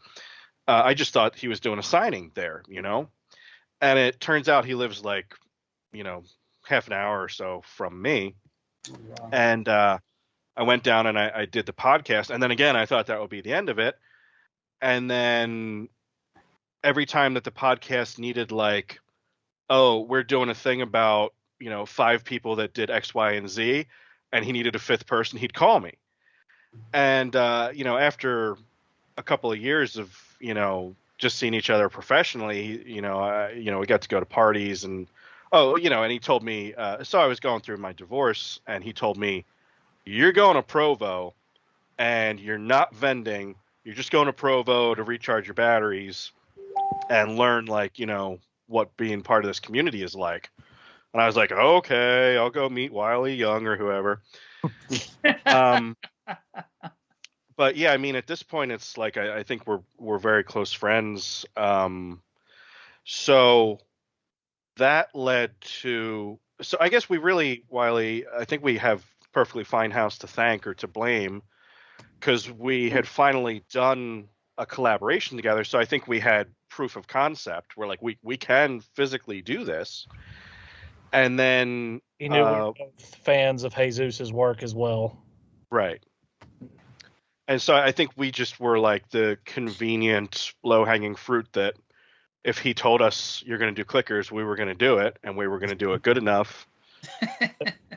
I just thought he was doing a signing there, and it turns out he lives like, half an hour or so from me. Wow. And I went down and I did the podcast. And then again, I thought that would be the end of it. And then every time that the podcast needed like, oh, we're doing a thing about, 5 people that did X, Y, and Z, and he needed a 5th person, he'd call me. And, after a couple of years of, just seeing each other professionally, we got to go to parties and, and he told me, so I was going through my divorce, and he told me, you're going to Provo and you're not vending. You're just going to Provo to recharge your batteries and learn like, what being part of this community is like. And I was like, okay, I'll go meet Wile E. Young or whoever. But yeah, I mean, at this point, it's like I think we're very close friends. So that led to. So I guess we really, Wile E., I think we have Perfectly Fine House to thank or to blame, because we had finally done a collaboration together. So I think we had proof of concept. We're like, we can physically do this. And then he knew we were both fans of Jesus's work as well. Right. And so I think we just were like the convenient low-hanging fruit that if he told us you're going to do clickers, we were going to do it, and we were going to do it good enough.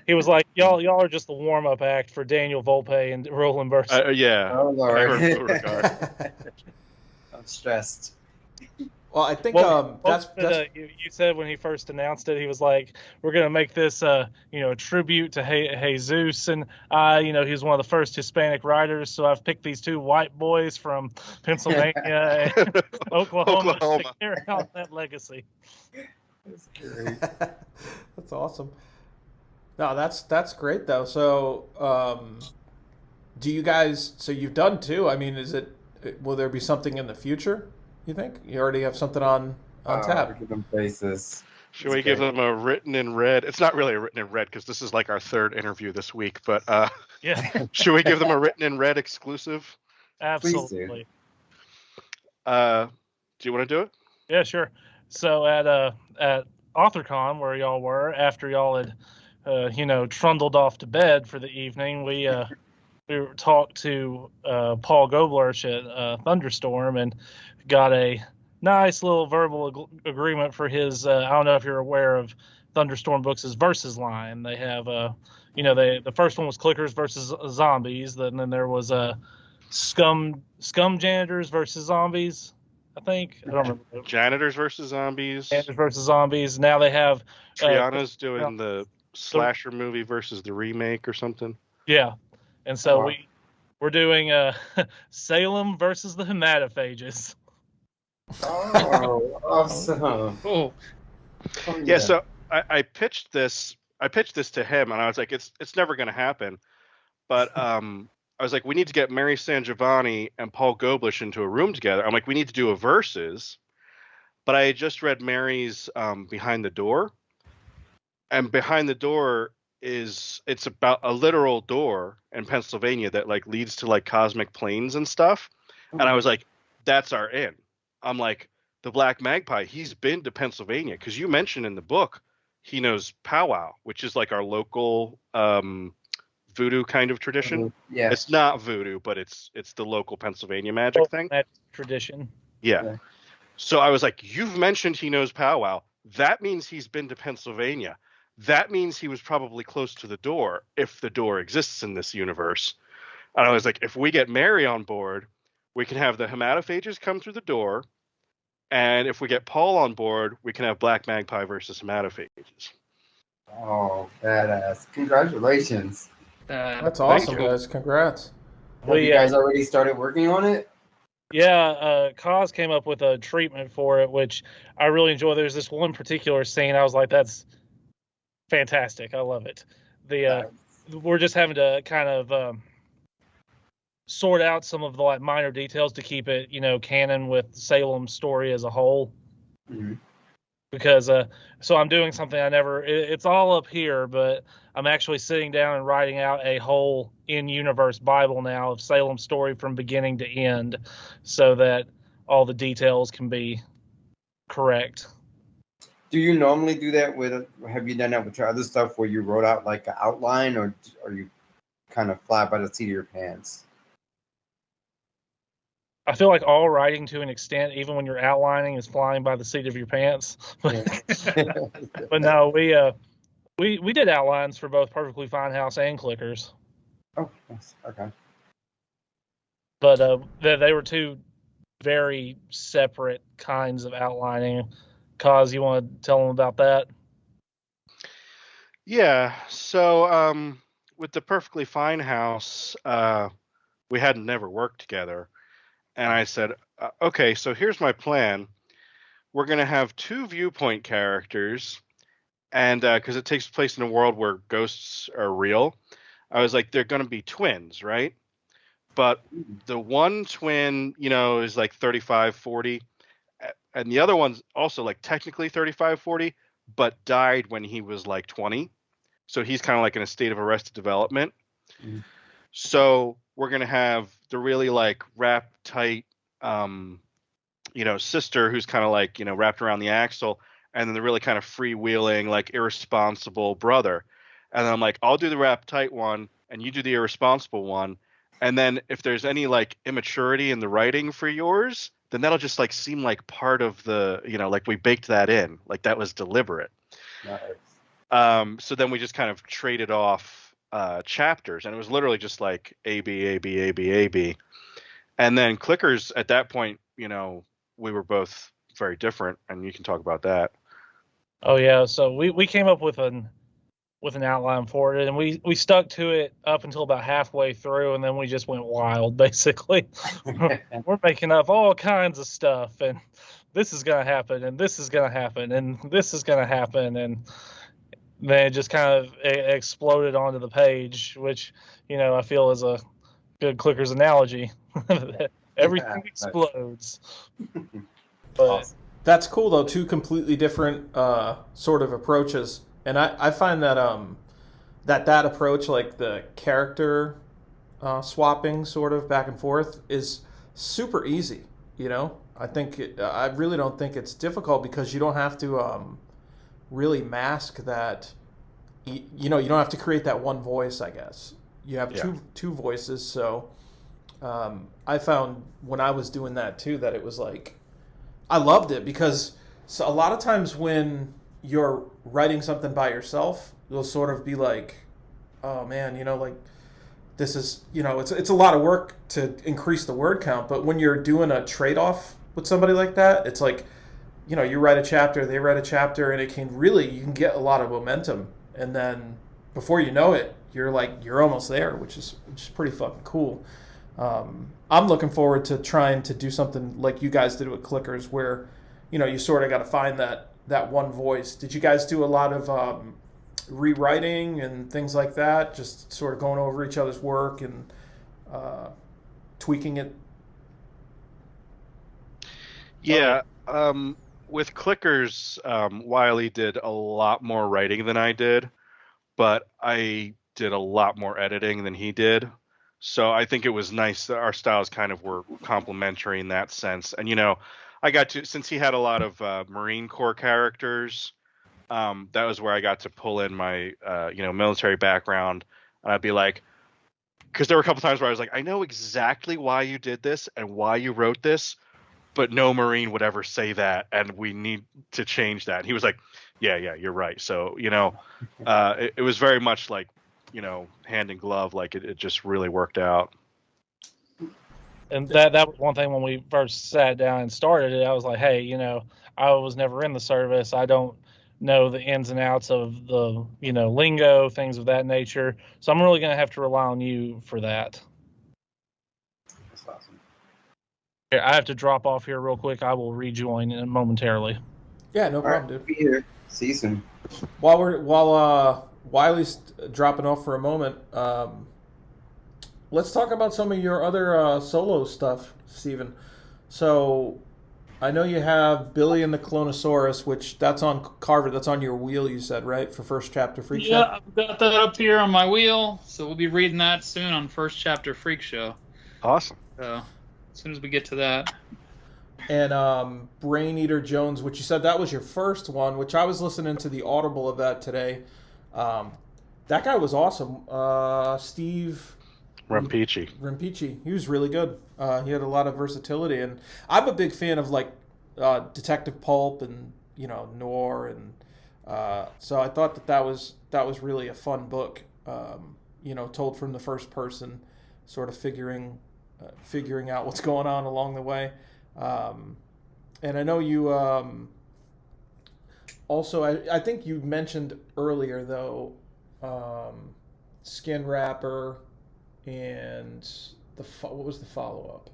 He was like, y'all are just the warm-up act for Daniel Volpe and Roland Burst. Yeah. Oh, Lord. I'm stressed. Well, I think that's you said when he first announced it, he was like, "We're gonna make this a tribute to Jesus," and he was one of the first Hispanic writers, so I've picked these 2 white boys from Pennsylvania and Oklahoma to carry on that legacy. That's great. That's awesome. No, that's great though. So, do you guys? So you've done 2. I mean, will there be something in the future? You think you already have something on tap? Give them faces. Should we give them a written in red? It's not really a written in red because this is like our 3rd interview this week. But yeah, should we give them a written in red exclusive? Absolutely. Do you want to do it? Yeah, sure. So at AuthorCon, where y'all were, after y'all had trundled off to bed for the evening, we we talked to Paul Goblerch at Thunderstorm and got a nice little verbal agreement for his. I don't know if you're aware of Thunderstorm Books' Versus line. They have the first one was Clickers versus Zombies, and then there was Scum Janitors versus Zombies. I think I don't remember. Janitors versus Zombies. Janitors versus Zombies. Now they have Triana's doing the slasher movie versus the remake or something. Yeah, and so we're doing Salem versus the Hematophages. Oh, awesome! Oh, Yeah, so I pitched this. I pitched this to him, and I was like, "It's never going to happen." But I was like, "We need to get Mary San Giovanni and Paul Goblerch into a room together." I'm like, "We need to do a versus." But I had just read Mary's Behind the Door, and Behind the Door it's about a literal door in Pennsylvania that like leads to like cosmic planes and stuff. And I was like, "That's our in." I'm like, the Black Magpie, he's been to Pennsylvania because you mentioned in the book he knows powwow, which is like our local voodoo kind of tradition. Yeah, it's not voodoo, but it's the local Pennsylvania magic thing. That tradition. Yeah. So I was like, you've mentioned he knows powwow. That means he's been to Pennsylvania. That means he was probably close to the door, if the door exists in this universe. And I was like, if we get Mary on board, we can have the Hematophages come through the door. And if we get Paul on board, we can have Black Magpie versus Hematophages. Oh, badass. Congratulations. That's awesome, guys. Congrats. Have you guys already started working on it? Yeah, Kaz came up with a treatment for it, which I really enjoy. There's this one particular scene. I was like, that's fantastic. I love it. We're just having to kind of sort out some of the like minor details to keep it, canon with Salem's story as a whole. Mm-hmm. Because so I'm doing something it's all up here, but I'm actually sitting down and writing out a whole in-universe Bible now of Salem's story from beginning to end, so that all the details can be correct. Do you normally do that have you done that with your other stuff where you wrote out like an outline, or you kind of fly by the seat of your pants? I feel like all writing to an extent, even when you're outlining, is flying by the seat of your pants. But no, we did outlines for both Perfectly Fine House and Clickers. Oh, yes. Okay. But they were two very separate kinds of outlining. Kaz, you want to tell them about that? Yeah. So with the Perfectly Fine House, we had never worked together. And I said, okay, so here's my plan. We're going to have two viewpoint characters. And because it takes place in a world where ghosts are real, I was like, they're going to be twins, right? But the one twin, is like 35, 40. And the other one's also like technically 35, 40, but died when he was like 20. So he's kind of like in a state of arrested development. Mm-hmm. So we're going to have the really like wrapped tight, sister who's kind of like, wrapped around the axle. And then the really kind of freewheeling, like irresponsible brother. And then I'm like, I'll do the wrapped tight one and you do the irresponsible one. And then if there's any like immaturity in the writing for yours, then that'll just like seem like part of the, like we baked that in, like that was deliberate. Nice. So then we just kind of traded off chapters, and it was literally just like A, B, A, B, A, B, A, B. And then Clickers at that point, we were both very different, and you can talk about that. Oh yeah, so we came up with an outline for it, and we stuck to it up until about halfway through, and then we just went wild, basically. We're making up all kinds of stuff, and this is gonna happen, and this is gonna happen, and this is gonna happen, and then it just kind of exploded onto the page, which I feel is a good Clickers analogy. Everything explodes. But that's cool though. Two completely different sort of approaches, and I find that that approach, like the character swapping sort of back and forth, is super easy. I really don't think it's difficult because you don't have to really mask that. You don't have to create that one voice, I guess. you have Yeah. two voices. So I found when I was doing that too that it was like I loved it because so a lot of times when you're writing something by yourself, you'll sort of be like, oh man, like this is it's a lot of work to increase the word count. But when you're doing a trade off with somebody like that, it's like you write a chapter, they write a chapter, and you can get a lot of momentum, and then before you know it, you're almost there, which is pretty fucking cool. I'm looking forward to trying to do something like you guys did with Clickers, where you sort of got to find that one voice. Did you guys do a lot of rewriting and things like that? Just sort of going over each other's work and tweaking it. Yeah. With Clickers, Wile E did a lot more writing than I did, but I did a lot more editing than he did. So I think it was nice that our styles kind of were complementary in that sense. And, I got to, since he had a lot of Marine Corps characters, that was where I got to pull in my, military background. And I'd be like, because there were a couple times where I was like, I know exactly why you did this and why you wrote this, but no Marine would ever say that, and we need to change that. And he was like, yeah, you're right. So, it was very much like, hand in glove, like it just really worked out. And that was one thing when we first sat down and started it. I was like, hey, I was never in the service. I don't know the ins and outs of the, lingo, things of that nature. So I'm really going to have to rely on you for that. That's awesome. Here, I have to drop off here real quick. I will rejoin momentarily. Yeah, no problem, All right, dude. be here. See you soon. While Wiley's dropping off for a moment, let's talk about some of your other solo stuff, Stephen. So I know you have Billy and the Clonosaurus, which that's on Carver. That's on your wheel, you said, right? For first chapter Freak Show? Yeah, I've got that up here on my wheel, so we'll be reading that soon on first chapter Freak Show. Awesome. So as soon as we get to that. And Brain Eater Jones, which you said that was your first one, which I was listening to the Audible of that today. That guy was awesome. Steve Rimpici. He was really good. He had a lot of versatility, and I'm a big fan of like detective pulp and noir, and so I thought that was really a fun book. Told from the first person, sort of figuring out what's going on along the way. And I know you also, I think you mentioned earlier though, Skin Wrapper and what was the follow up?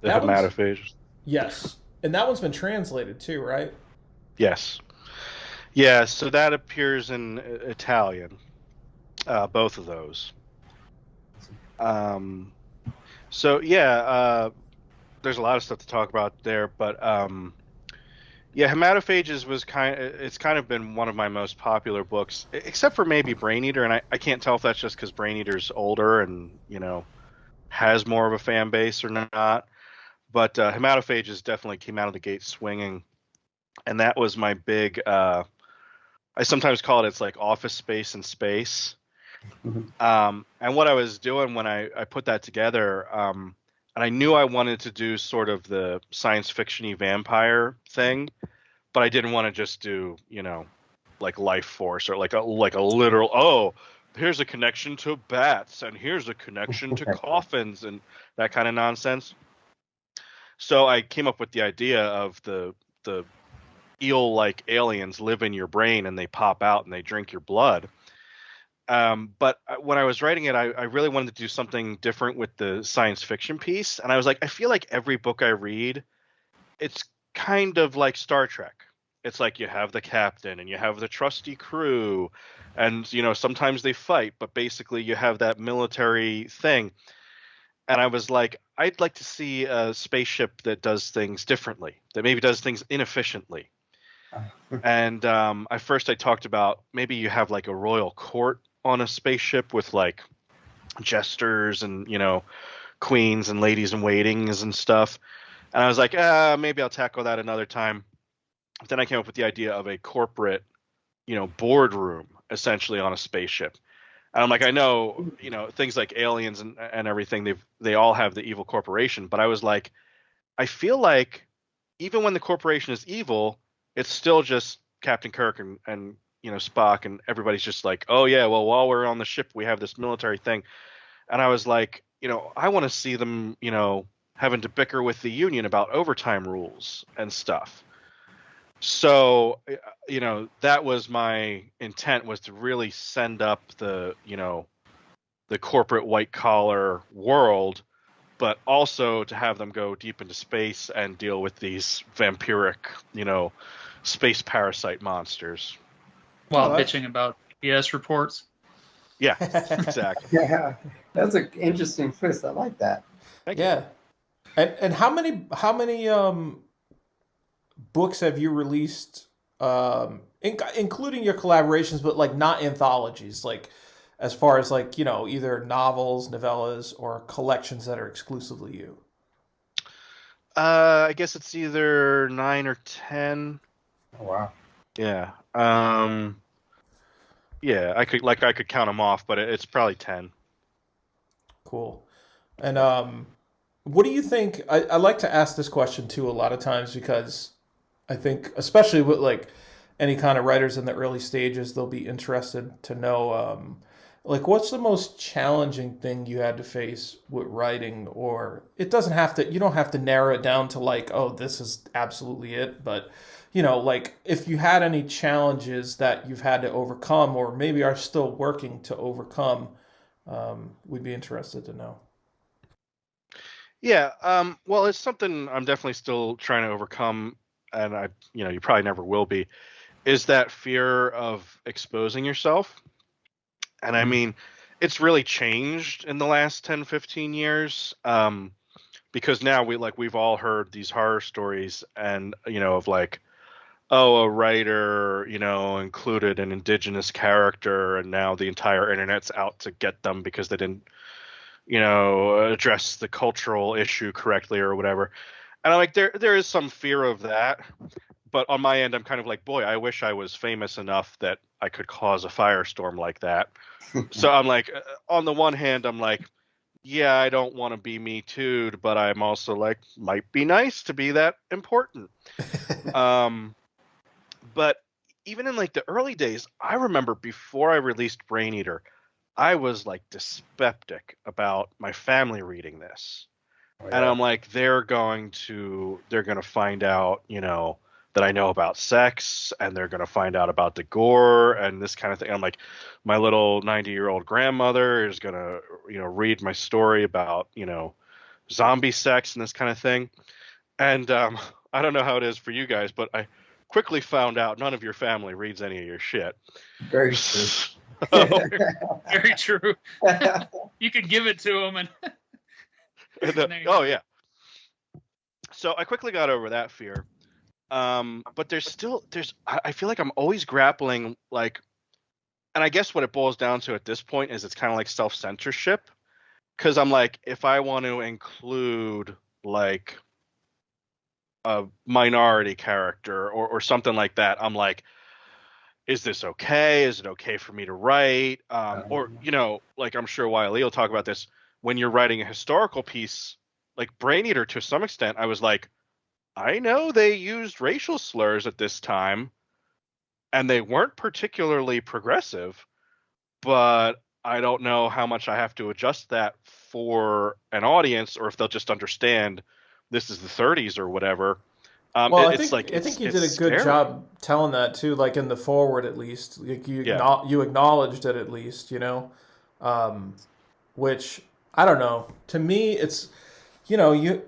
The Hematophages. Yes, and that one's been translated too, right? Yes. Yeah, so that appears in Italian, both of those. So yeah, there's a lot of stuff to talk about there, but Hematophages was it's kind of been one of my most popular books, except for maybe Brain Eater, and I can't tell if that's just because Brain Eater's older and has more of a fan base or not. But Hematophages definitely came out of the gate swinging, and that was my big. I sometimes call it's like Office Space in space. Mm-hmm. And what I was doing when I put that together. And I knew I wanted to do sort of the science fiction-y vampire thing, but I didn't want to just do, like Life Force or like a literal, here's a connection to bats and here's a connection to coffins and that kind of nonsense. So I came up with the idea of the eel-like aliens live in your brain and they pop out and they drink your blood. But when I was writing it, I really wanted to do something different with the science fiction piece. And I was like, I feel like every book I read, it's kind of like Star Trek. It's like you have the captain and you have the trusty crew and, sometimes they fight, but basically you have that military thing. And I was like, I'd like to see a spaceship that does things differently, that maybe does things inefficiently. And I talked about maybe you have like a royal court on a spaceship with like jesters and queens and ladies in waitings and stuff, and I was like, maybe I'll tackle that another time. Then I came up with the idea of a corporate boardroom essentially on a spaceship, And I'm like, I know, things like aliens and everything, they all have the evil corporation, but I was like, I feel like even when the corporation is evil, it's still just Captain Kirk and Spock, and everybody's just like, oh yeah, well, while we're on the ship, we have this military thing. And I was like, I want to see them, having to bicker with the Union about overtime rules and stuff. So, that was my intent, was to really send up the corporate white collar world, but also to have them go deep into space and deal with these vampiric, space parasite monsters. While bitching about PS reports. Yeah, exactly. Yeah, that's an interesting twist. I like that. Thank you. Yeah. And how many books have you released, including your collaborations, but like not anthologies, like as far as like, either novels, novellas, or collections that are exclusively you? I guess it's either 9 or 10. Oh, wow. Yeah. Yeah, I could count them off, but it's probably 10. Cool. And what do you think? I like to ask this question too a lot of times, because I think, especially with like any kind of writers in the early stages, they'll be interested to know, like, what's the most challenging thing you had to face with writing? Or it doesn't have to, you don't have to narrow it down to like, oh, this is absolutely it. But, like if you had any challenges that you've had to overcome, or maybe are still working to overcome, we'd be interested to know. Yeah, well, it's something I'm definitely still trying to overcome, and you probably never will be, is that fear of exposing yourself. And I mean, it's really changed in the last 10, 15 years, because now we've all heard these horror stories, and of like, oh, a writer included an indigenous character, and now the entire internet's out to get them because they didn't address the cultural issue correctly or whatever. And I'm like, there is some fear of that, but on my end, I'm kind of like, boy, I wish I was famous enough that I could cause a firestorm like that. So I'm like, on the one hand, I'm like, yeah, I don't want to be Me Too'd, but I'm also like, might be nice to be that important. But even in like the early days, I remember before I released Brain Eater, I was like dyspeptic about my family reading this. Oh, yeah. And I'm like, they're going to find out, that I know about sex, and they're going to find out about the gore and this kind of thing. I'm like, my little 90-year-old grandmother is going to, read my story about, zombie sex and this kind of thing. And I don't know how it is for you guys, but I quickly found out none of your family reads any of your shit. Very true. Very true. You could give it to them, and oh yeah. So I quickly got over that fear, but I feel like I'm always grappling, like, and I guess what it boils down to at this point is it's kind of like self-censorship, because I'm like, if I want to include like a minority character or something like that, I'm like, is this okay? Is it okay for me to write? Or, like I'm sure Wile E will talk about this, when you're writing a historical piece, like Brain Eater, to some extent, I was like, I know they used racial slurs at this time, and they weren't particularly progressive, but I don't know how much I have to adjust that for an audience, or if they'll just understand this is the 30s or whatever. Well, I think you did a good job telling that too, like in the forward at least. Like you acknowledged it at least, which I don't know. To me, it's you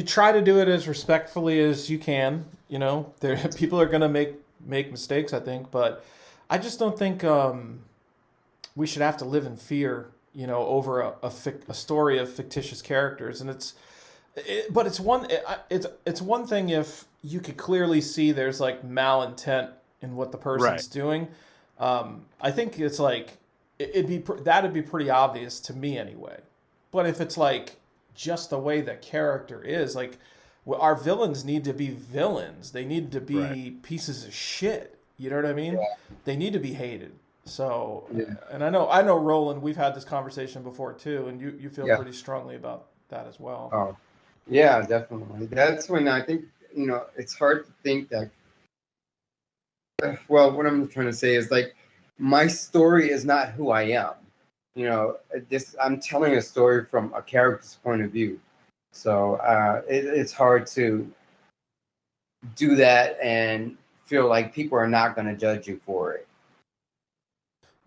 try to do it as respectfully as you can. People are gonna make mistakes, I think, but I just don't think we should have to live in fear, over a story of fictitious characters, and but it's one thing if you could clearly see there's like malintent in what the person's doing. I think it's like that'd be pretty obvious to me anyway. But if it's like just the way the character is, like, our villains need to be villains. They need to be pieces of shit. You know what I mean? Yeah. They need to be hated. So, Yeah. and I know Roland, we've had this conversation before too, and you feel Yeah. pretty strongly about that as well. Oh, yeah, definitely. That's when I think, it's hard to think that, well, what I'm trying to say is like, my story is not who I am. I'm telling a story from a character's point of view. So it's hard to do that and feel like people are not going to judge you for it.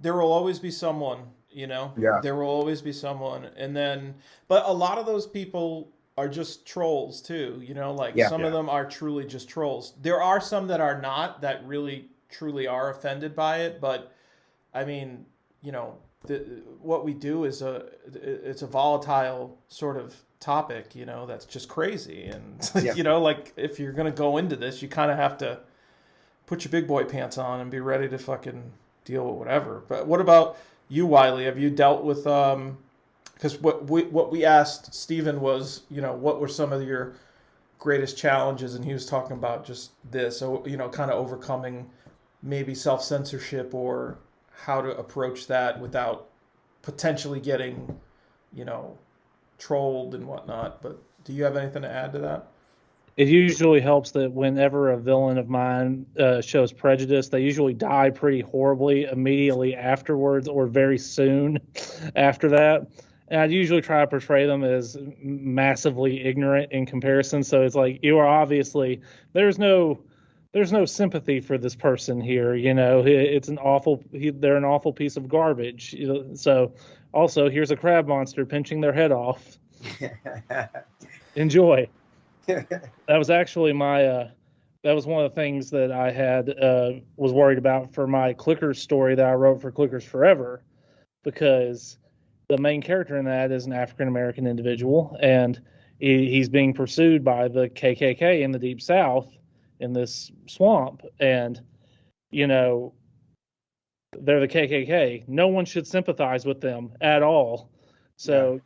There will always be someone, Yeah. there will always be someone. And then, but a lot of those people are just trolls too, like Yeah. some of them are truly just trolls. There are some that are not, that really truly are offended by it. But I mean, what we do is it's a volatile sort of topic, that's just crazy. And, Yeah. like if you're going to go into this, you kind of have to put your big boy pants on and be ready to fucking deal with whatever. But what about you, Wiley? Have you dealt with because what we asked Stephen was, what were some of your greatest challenges, and he was talking about just this, so kind of overcoming maybe self-censorship or how to approach that without potentially getting, trolled and whatnot. But do you have anything to add to that? It usually helps that whenever a villain of mine shows prejudice, they usually die pretty horribly immediately afterwards or very soon after that. And I usually try to portray them as massively ignorant in comparison. So it's like, you are obviously, there's no sympathy for this person here. It's they're an awful piece of garbage. So also, here's a crab monster pinching their head off. Enjoy. That was actually that was one of the things that I had was worried about for my Clickers story that I wrote for Clickers Forever, because the main character in that is an African American individual, and he's being pursued by the KKK in the Deep South in this swamp, and they're the KKK. No one should sympathize with them at all. So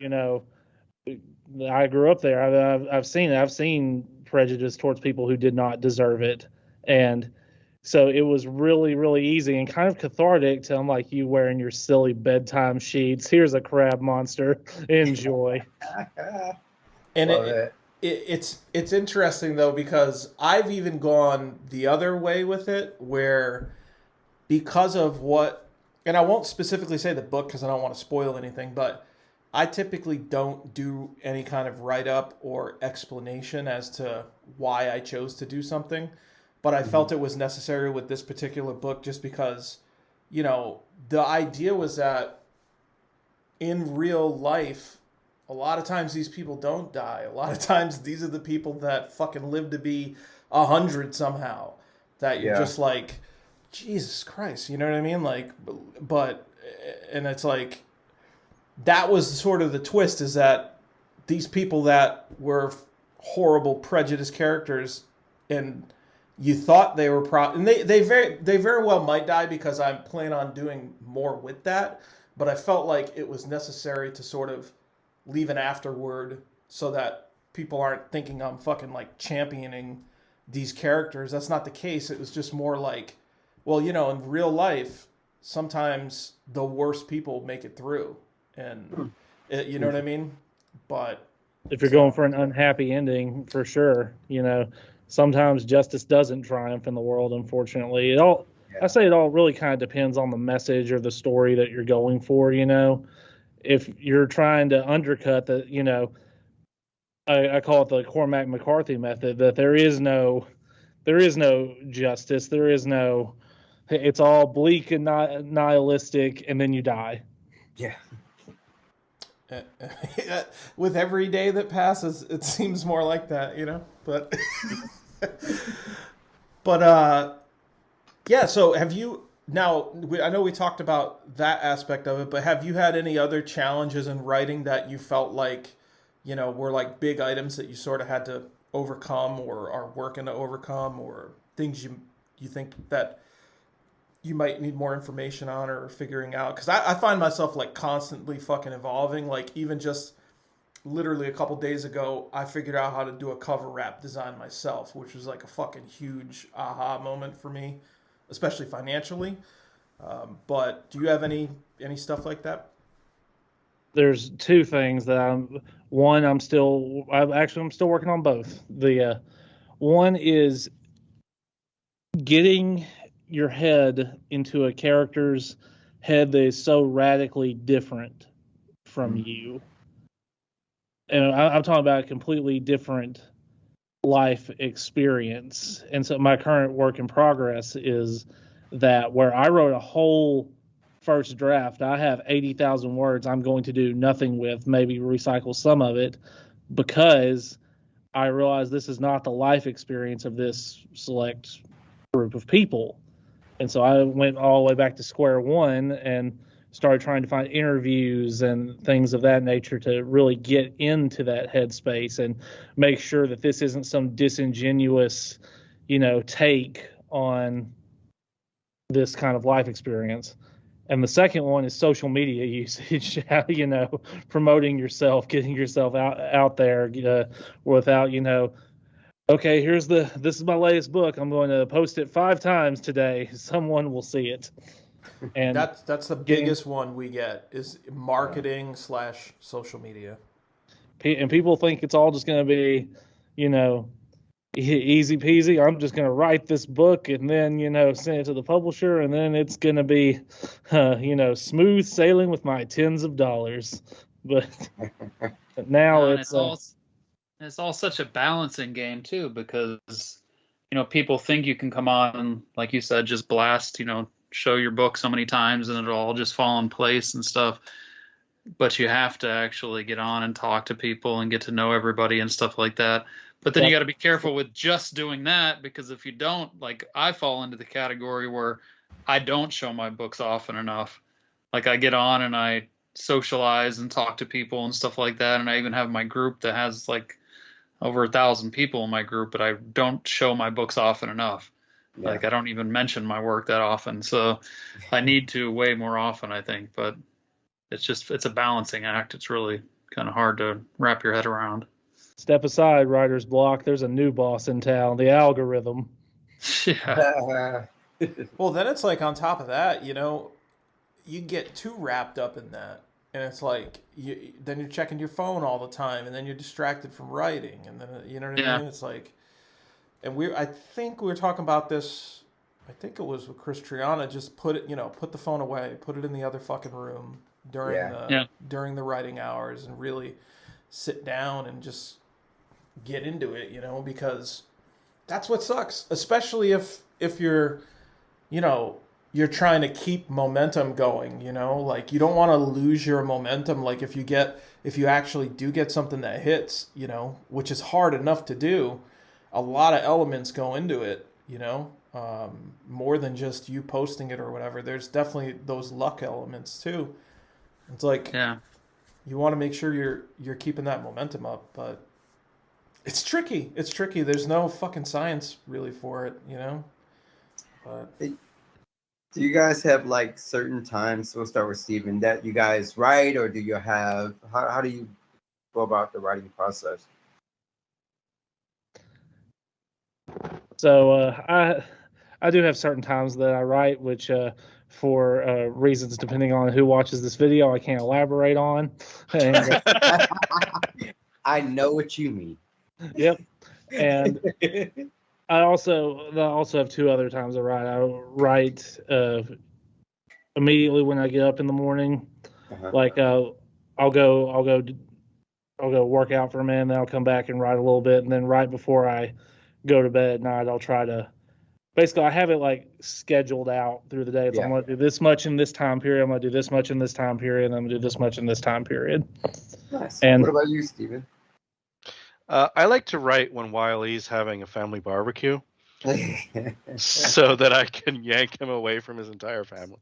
I grew up there. I've seen prejudice towards people who did not deserve it, and so it was really, really easy and kind of cathartic to, like, you wearing your silly bedtime sheets. Here's a crab monster. Enjoy. And it's interesting though, because I've even gone the other way with it, where because of what, and I won't specifically say the book because I don't want to spoil anything, but I typically don't do any kind of write-up or explanation as to why I chose to do something. But I felt it was necessary with this particular book just because, the idea was that in real life, a lot of times these people don't die. A lot of times these are the people that fucking live to be 100 somehow. That you're just like, Jesus Christ, you know what I mean? Like, but, and it's like, that was sort of the twist, is that these people that were horrible, prejudiced characters, and you thought they were and they very well might die, because I plan on doing more with that. But I felt like it was necessary to sort of leave an afterword so that people aren't thinking I'm fucking like championing these characters. That's not the case. It was just more like, well, in real life, sometimes the worst people make it through. And you know what I mean? But if you're going for an unhappy ending, for sure, sometimes justice doesn't triumph in the world, unfortunately. I say it all really kind of depends on the message or the story that you're going for. If you're trying to undercut the, I call it the Cormac McCarthy method, that there is no justice, it's all bleak and nihilistic, and then you die. Yeah. With every day that passes, it seems more like that, but yeah. So have you, now I know we talked about that aspect of it, but have you had any other challenges in writing that you felt like, were like big items that you sort of had to overcome or are working to overcome, or things you think that you might need more information on or figuring out? Because I find myself like constantly fucking evolving. Like even just literally a couple days ago, I figured out how to do a cover wrap design myself, which was like a fucking huge aha moment for me, especially financially. But do you have any stuff like that? There's two things that I'm still working on both. The one is getting your head into a character's head that is so radically different from you. And I'm talking about a completely different life experience. And so my current work in progress is that where I wrote a whole first draft, I have 80,000 words I'm going to do nothing with, maybe recycle some of it, because I realize this is not the life experience of this select group of people. And so I went all the way back to square one and started trying to find interviews and things of that nature to really get into that headspace and make sure that this isn't some disingenuous, take on this kind of life experience. And the second one is social media usage, promoting yourself, getting yourself out there without, okay, this is my latest book. I'm going to post it 5 times today. Someone will see it. And that's the biggest one we get is marketing / social media. And people think it's all just going to be, easy peasy. I'm just going to write this book and then, send it to the publisher, and then it's going to be, smooth sailing with my tens of dollars. But now it's all such a balancing game too, because people think you can come on and, like you said, just blast, show your book so many times and it'll all just fall in place and stuff. But you have to actually get on and talk to people and get to know everybody and stuff like that. But then you got to be careful with just doing that, because if you don't, like, I fall into the category where I don't show my books often enough. Like, I get on and I socialize and talk to people and stuff like that. And I even have my group that has like over 1,000 people in my group, but I don't show my books often enough. Yeah. Like, I don't even mention my work that often. So I need to way more often, I think. But it's a balancing act. It's really kind of hard to wrap your head around. Step aside, writer's block. There's a new boss in town, the algorithm. Yeah. Well, then it's like on top of that, you get too wrapped up in that. And it's like, then you're checking your phone all the time, and then you're distracted from writing. And then, you know what I mean? It's like, and I think we were talking about this, I think it was with Chris Triana, just put the phone away, put it in the other fucking room during the writing hours, and really sit down and just get into it, because that's what sucks, especially if you're, you're trying to keep momentum going, like you don't want to lose your momentum. Like if you actually do get something that hits, which is hard enough to do, a lot of elements go into it, more than just you posting it or whatever. There's definitely those luck elements too. It's like, you want to make sure you're keeping that momentum up, but it's tricky. There's no fucking science really for it, But do you guys have like certain times? We'll start with Stephen, that you guys write, or do you have? How do you go about the writing process? So I do have certain times that I write, which for reasons depending on who watches this video, I can't elaborate on. And, I know what you mean. Yep. And I also have 2 other times I write. I write immediately when I get up in the morning. Like I'll go work out for a minute, and then I'll come back and write a little bit, and then right before I go to bed at night, I'll try to. Basically, I have it like scheduled out through the day. I'm going to do this much in this time period. I'm going to do this much in this time period. And I'm going to do this much in this time period. Nice. And what about you, Stephen? I like to write when Wile E's having a family barbecue, so that I can yank him away from his entire family.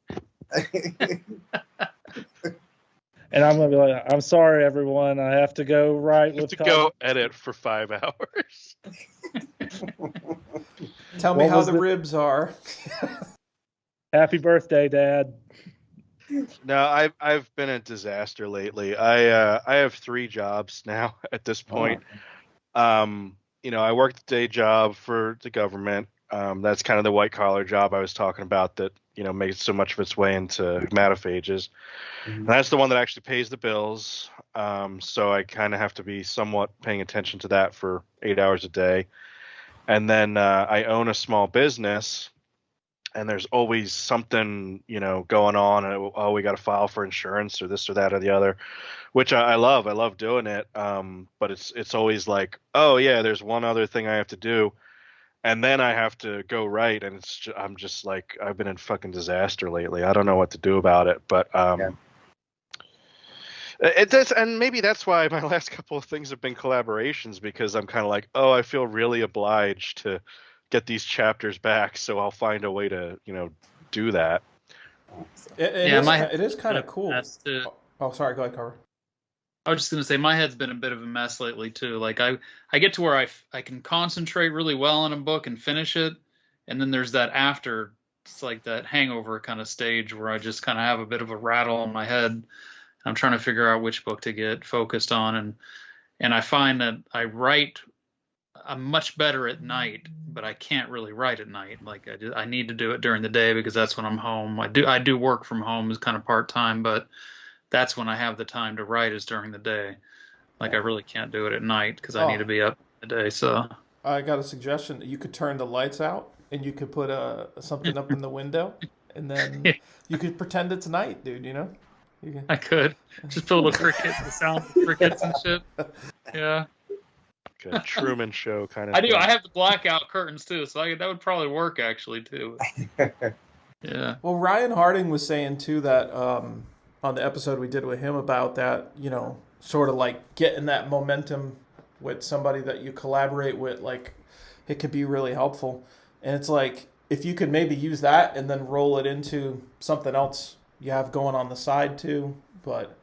And I'm going to be like, I'm sorry, everyone. I have to go write with go edit for 5 hours. Tell me how the ribs are. Happy birthday, Dad. No, I've been a disaster lately. I have 3 jobs now at this point. I work the day job for the government. That's kind of the white collar job I was talking about that, makes so much of its way into macrophages. And that's the one that actually pays the bills. So I kind of have to be somewhat paying attention to that for 8 hours a day. And then I own a small business, and there's always something, going on. And, we got to file for insurance or this or that or the other, which I love. I love doing it. But it's always like, oh yeah, there's one other thing I have to do. And then I have to go right, and I'm just like, I've been in fucking disaster lately. I don't know what to do about it, but it does, and maybe that's why my last couple of things have been collaborations, because I'm kind of like, oh, I feel really obliged to get these chapters back, so I'll find a way to, do that. It is kind of cool. Oh, sorry, go ahead, Carver. I was just going to say, my head's been a bit of a mess lately, too. Like, I get to where I can concentrate really well on a book and finish it, and then there's that after, it's like that hangover kind of stage where I just kind of have a bit of a rattle in my head. I'm trying to figure out which book to get focused on, and I find that I'm much better at night, but I can't really write at night. Like, I need to do it during the day because that's when I'm home. I do work from home as kind of part-time, but that's when I have the time to write, is during the day. Like, I really can't do it at night because I need to be up in the day. So I got a suggestion. You could turn the lights out, and you could put something up in the window, and then you could pretend it's night, dude. I could just put a little the sound of crickets and shit. Yeah. Like a Truman Show kind of. I do. I have the blackout curtains too, so that would probably work actually too. Yeah. Well, Ryan Harding was saying too that on the episode we did with him about that, sort of like getting that momentum with somebody that you collaborate with, like it could be really helpful. And it's like, if you could maybe use that and then roll it into something else you have going on the side too. But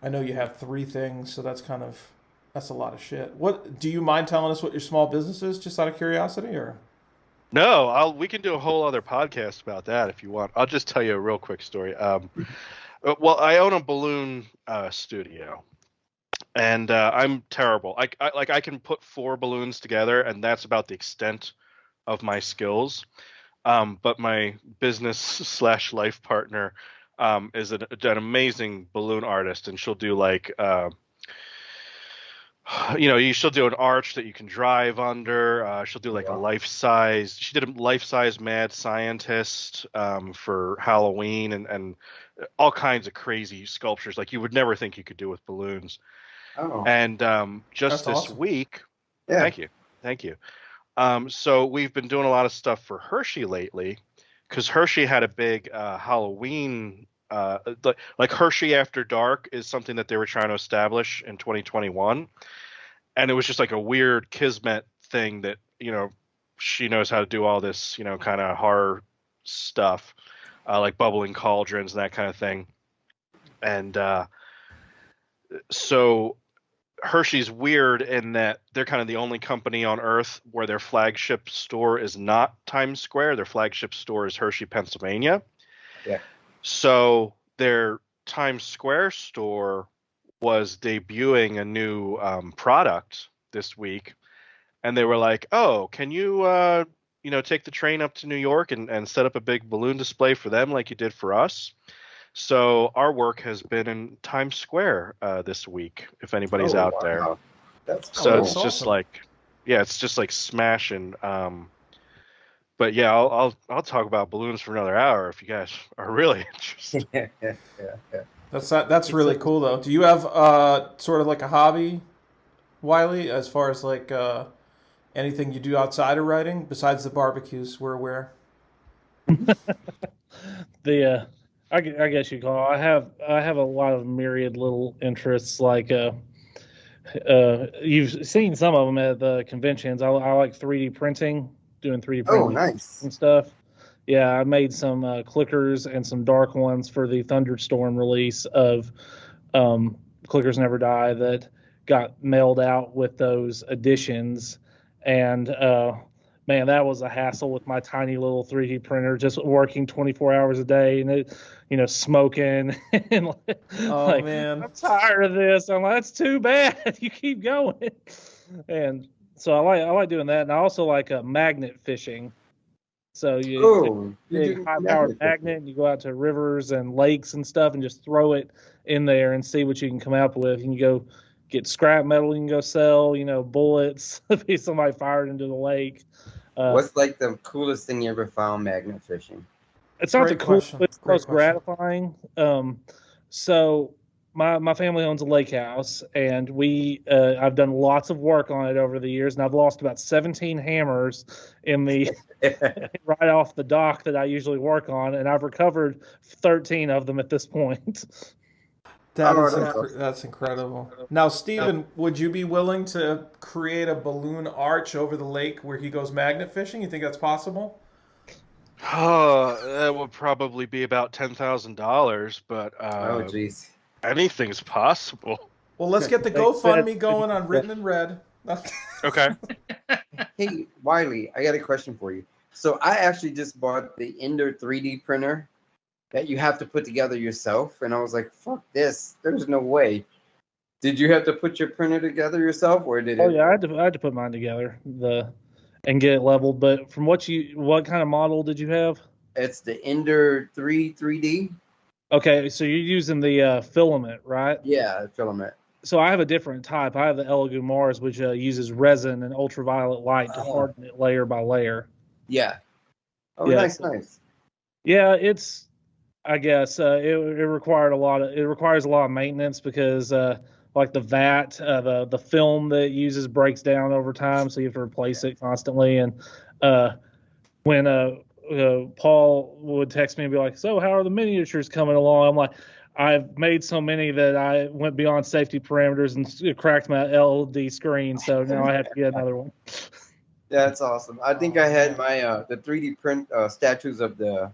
I know you have 3 things, so that's a lot of shit. What do you mind telling us what your small business is, just out of curiosity, or? No, we can do a whole other podcast about that if you want. I'll just tell you a real quick story. Well, I own a balloon studio, and I'm terrible. I can put 4 balloons together, and that's about the extent of my skills. But my business / life partner is an amazing balloon artist, and she'll do like she'll do an arch that you can drive under. She'll do like a life-size. She did a life-size Mad Scientist for Halloween, and all kinds of crazy sculptures like you would never think you could do with balloons. Oh. And just this week, thank you. So we've been doing a lot of stuff for Hershey lately, because Hershey had a big Halloween. Like Hershey After Dark is something that they were trying to establish in 2021, and it was just like a weird kismet thing that she knows how to do all this kind of horror stuff, like bubbling cauldrons and that kind of thing. And so Hershey's weird in that they're kind of the only company on earth where their flagship store is not Times Square. Their flagship store is Hershey, Pennsylvania. Yeah. So their Times Square store was debuting a new product this week, and they were like, "Oh, can you take the train up to New York and set up a big balloon display for them like you did for us?" So our work has been in Times Square this week, if anybody's out there. That's cool. So it's just like, it's just like smashing. But yeah, I'll talk about balloons for another hour if you guys are really interested. Yeah. That's really cool though. Do you have sort of like a hobby, Wile E, as far as like anything you do outside of writing besides the barbecues we're aware? I guess you call it. I have a lot of myriad little interests, like you've seen some of them at the conventions. I like 3D printing, doing 3D printing and stuff. Yeah, I made some clickers and some dark ones for the Thunderstorm release of Clickers Never Die that got mailed out with those editions. And man, that was a hassle with my tiny little 3D printer, just working 24 hours a day, and it, smoking. And man, I'm tired of this. I'm like, that's too bad. You keep going. And so I like doing that, and I also like magnet fishing. So you Oh, you big do high-powered magnet magnet, fishing. and you go out to rivers and lakes and stuff, and just throw it in there and see what you can come up with. You can go get scrap metal. You can go sell, bullets if somebody fired into the lake. What's like the coolest thing you ever found magnet fishing? It's not the Great coolest, question. but it's the Great most question. gratifying. So my family owns a lake house, and I've done lots of work on it over the years, and I've lost about 17 hammers in the right off the dock that I usually work on, and I've recovered 13 of them at this point. That's incredible. Now, Stephen, would you be willing to create a balloon arch over the lake where he goes magnet fishing? You think that's possible? Oh, that would probably be about $10,000, but Oh, jeez. anything's possible. Well, let's get the GoFundMe going on Written in Red. Okay. Hey, Wiley, I got a question for you. So I actually just bought the Ender 3D printer that you have to put together yourself, and I was like, "Fuck this! There's no way." Did you have to put your printer together yourself, or did it? Oh yeah, I had to put mine together and get it leveled. But from what kind of model did you have? It's the Ender 3D. Okay, so you're using the filament, right? Yeah, filament. So I have a different type. I have the Elegoo Mars, which uses resin and ultraviolet light to harden it layer by layer. Yeah. Oh, Yeah. nice. Yeah, I guess it required it requires a lot of maintenance because like the vat, the film that it uses breaks down over time, so you have to replace it constantly. And when Paul would text me and be like, "So how are the miniatures coming along?" I'm like, "I've made so many that I went beyond safety parameters and cracked my LD screen, so now I have to get another one." Yeah, that's awesome. I think I had my the 3D print statues of the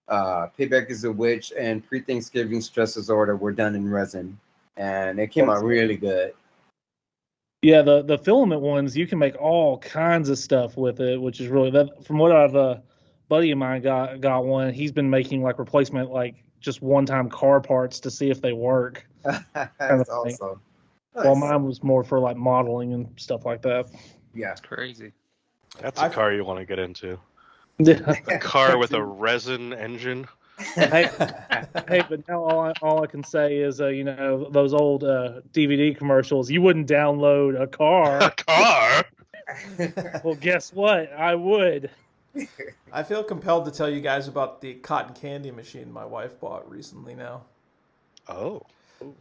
Payback is a Witch and Pre-Thanksgiving Stress Disorder were done in resin, and it came out really good. Yeah, the filament ones, you can make all kinds of stuff with it, which is really that. From what I've buddy of mine got one. He's been making like replacement, like just one-time car parts to see if they work. That's awesome. Nice. Well, mine was more for like modeling and stuff like that. Yeah, That's crazy. That's a car you want to get into. Yeah. A car with a resin engine. Hey, but now all I can say is, those old DVD commercials. You wouldn't download a car. A car? Well, guess what? I would. I feel compelled to tell you guys about the cotton candy machine my wife bought recently now. Oh.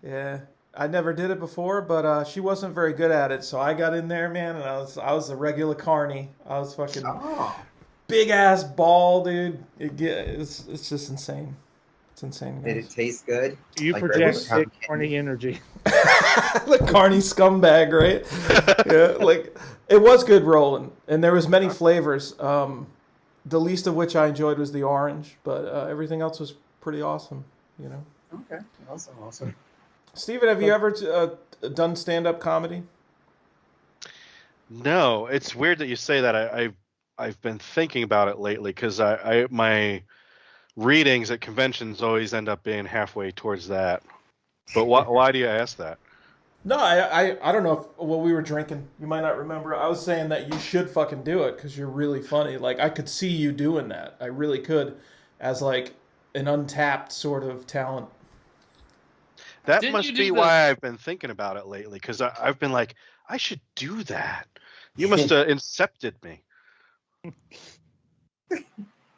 Yeah. I never did it before, but she wasn't very good at it, so I got in there, man, and I was a regular carny. I was fucking big ass ball, dude. It's just insane. It's insane, guys. Did it taste good? You Like project regular big carny energy. The carny scumbag, right? Yeah, like it was good rolling, and there was many flavors. The least of which I enjoyed was the orange, but everything else was pretty awesome. Okay, awesome. Steven, have you ever done stand-up comedy? No, it's weird that you say that. I've been thinking about it lately because my readings at conventions always end up being halfway towards that. But why do you ask that? No, I don't know what we were drinking. You might not remember. I was saying that you should fucking do it because you're really funny. Like, I could see you doing that. I really could, as like an untapped sort of talent. That must be why I've been thinking about it lately, because I've been like, I should do that. You must have incepted me.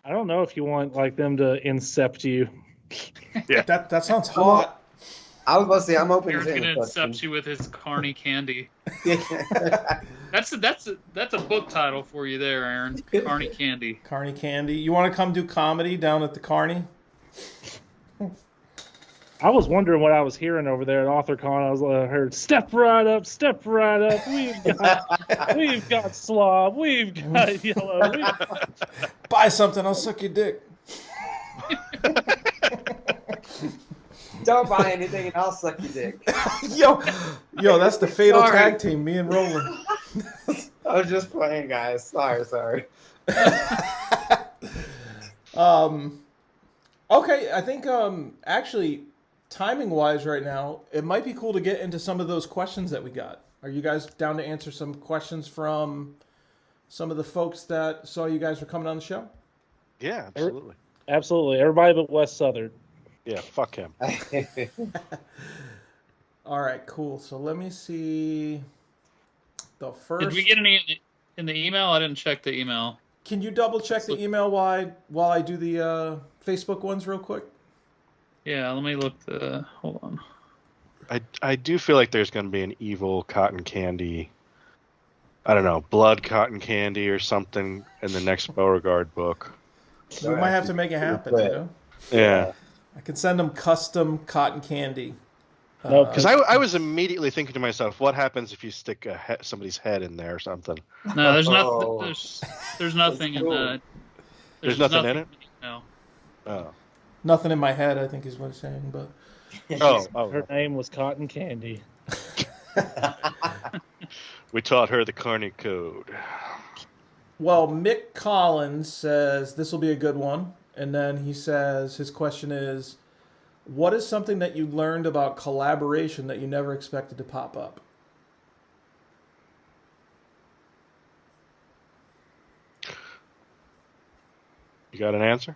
I don't know if you want like them to incept you. Yeah, that sounds hot. I was about to say I'm open Aaron's to gonna incept you with his carny candy. That's a book title for you there, Aaron. Carny candy. Carny candy. You want to come do comedy down at the Carny? I was wondering what I was hearing over there at AuthorCon. I heard, "Step right up, we've got slob, we've got yellow." Buy something, I'll suck your dick. Don't buy anything and I'll suck your dick. Yo, that's the fatal tag team, me and Roland. I was just playing, guys. Sorry. Okay, I think actually, timing-wise right now, it might be cool to get into some of those questions that we got. Are you guys down to answer some questions from some of the folks that saw you guys were coming on the show? Yeah, absolutely. Absolutely. Everybody but Wes Southern. Yeah, fuck him. All right, cool. So let me see the first. Did we get any in the email? I didn't check the email. Can you double check the email while I do the Facebook ones real quick? Yeah, let me look. Hold on. I do feel like there's going to be an evil cotton candy. I don't know, blood cotton candy or something in the next Beauregard book. We might have to make it happen, you know? Yeah. I can send them custom cotton candy. No, Because I was immediately thinking to myself, what happens if you stick somebody's head in there or something? No, there's there's nothing in the. There's nothing in it? No. Oh. Nothing in my head, I think is what it's saying, but Her name was Cotton Candy. We taught her the Carney Code. well, Mick Collins says this will be a good one, and then he says his question is, what is something that you learned about collaboration that you never expected to pop up? You got an answer?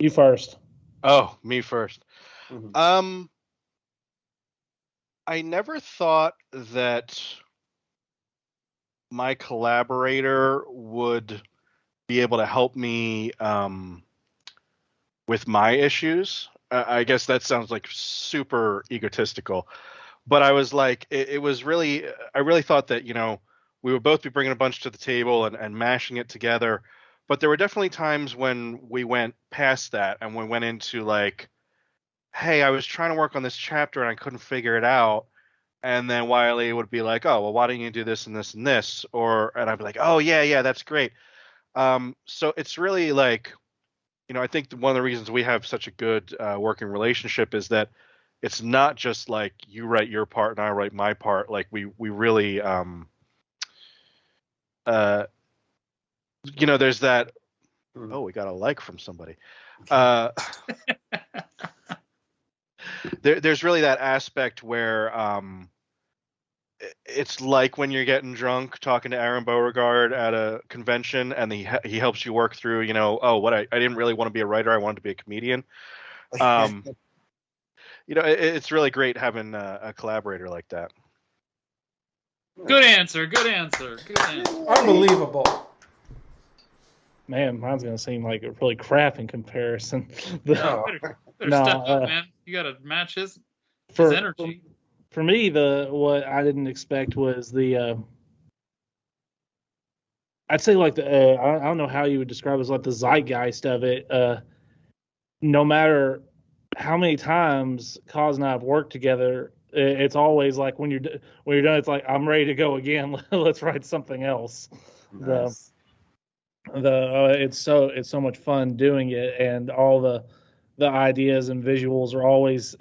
You first. Oh, me first. Mhm. I never thought that my collaborator would be able to help me with my issues. I guess that sounds like super egotistical, but I was like, it was really, I really thought that, we would both be bringing a bunch to the table and mashing it together. But there were definitely times when we went past that and we went into like, hey, I was trying to work on this chapter and I couldn't figure it out. And then Wile E would be like, oh, well, why don't you do this and this and this? And I'd be like, oh, yeah, that's great. So it's really like, I think one of the reasons we have such a good working relationship is that it's not just like you write your part and I write my part. Like we really, there's that. Oh, we got a like from somebody. There's really that aspect where it's like when you're getting drunk talking to Aaron Beauregard at a convention and he helps you work through, I didn't really want to be a writer. I wanted to be a comedian. It's really great having a collaborator like that. Good answer. Unbelievable. Man, mine's going to seem like really crap in comparison. No, better step up, man. You got to match his energy. For me, what I didn't expect was I'd say like I don't know how you would describe it, as like the zeitgeist of it. No matter how many times Cos and I have worked together, it's always like when you're done, it's like I'm ready to go again. Let's write something else. Nice. It's so much fun doing it, and all the ideas and visuals are always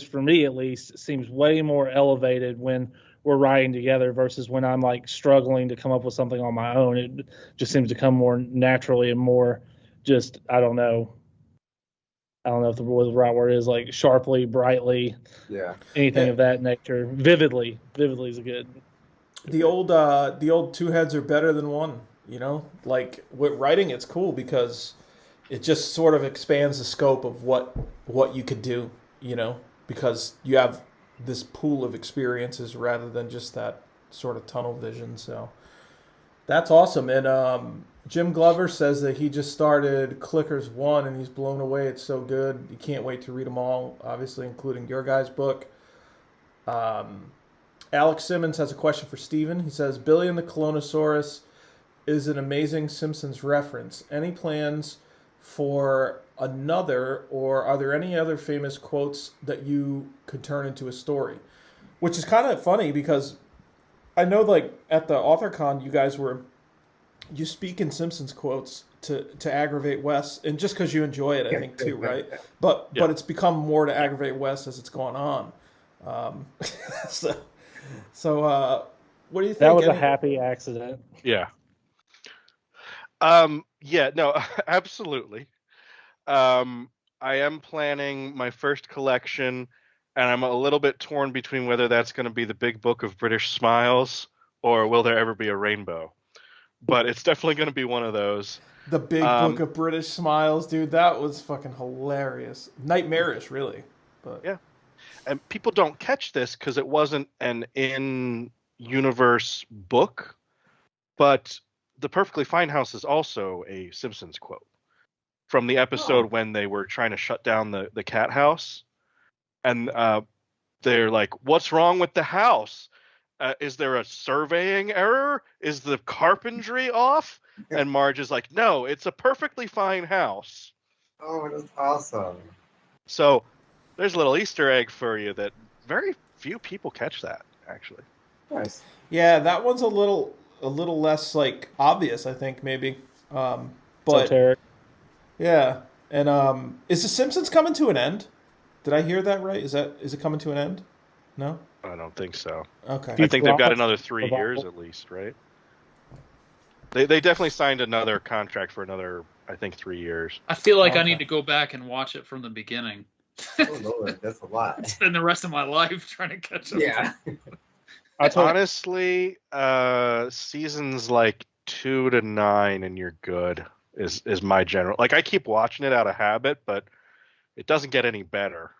for me at least seems way more elevated when we're writing together versus when I'm like struggling to come up with something on my own. It just seems to come more naturally and more just I don't know if the right word is like sharply, brightly, anything of that nature. Vividly is good. The old two heads are better than one. Like with writing, it's cool because it just sort of expands the scope of what you could do, because you have this pool of experiences rather than just that sort of tunnel vision. So that's awesome. And Jim Glover says that he just started Clickers 1 and he's blown away. It's so good. You can't wait to read them all, obviously including your guys' book. Alex Simmons has a question for Stephen. He says, Billy and the Colonosaurus is an amazing Simpsons reference. Any plans for another, or are there any other famous quotes that you could turn into a story? Which is kind of funny because I know like at the AuthorCon you speak in Simpsons quotes to aggravate Wes, and just because you enjoy it, I think too, right? But it's become more to aggravate Wes as it's gone on. So what do you think? That was a happy accident. Yeah. No, absolutely. I am planning my first collection, and I'm a little bit torn between whether that's going to be the Big Book of British Smiles or will there ever be a rainbow. but it's definitely going to be one of those. The Big Book of British Smiles, dude, that was fucking hilarious. Nightmarish, really. But yeah. And people don't catch this because it wasn't an in-universe book, but The Perfectly Fine House is also a Simpsons quote from the episode when they were trying to shut down the cat house. And they're like, what's wrong with the house? Is there a surveying error? Is the carpentry off? And Marge is like, no, it's a perfectly fine house. Oh, that's awesome. So there's a little Easter egg for you that very few people catch that, actually. Nice. yeah, that one's a little less like obvious, I think, maybe. But Esoteric. yeah, and is The Simpsons coming to an end? Did I hear that right? Is it coming to an end? No. I don't think so. Okay. I think they've got another 3 years at least, right? They definitely signed another contract for another, I think, 3 years. I feel like I need to go back and watch it from the beginning. Oh Lord, that's a lot. Spend the rest of my life trying to catch up. Yeah. Honestly, seasons like 2 to 9 and you're good is my general. Like, I keep watching it out of habit, but it doesn't get any better.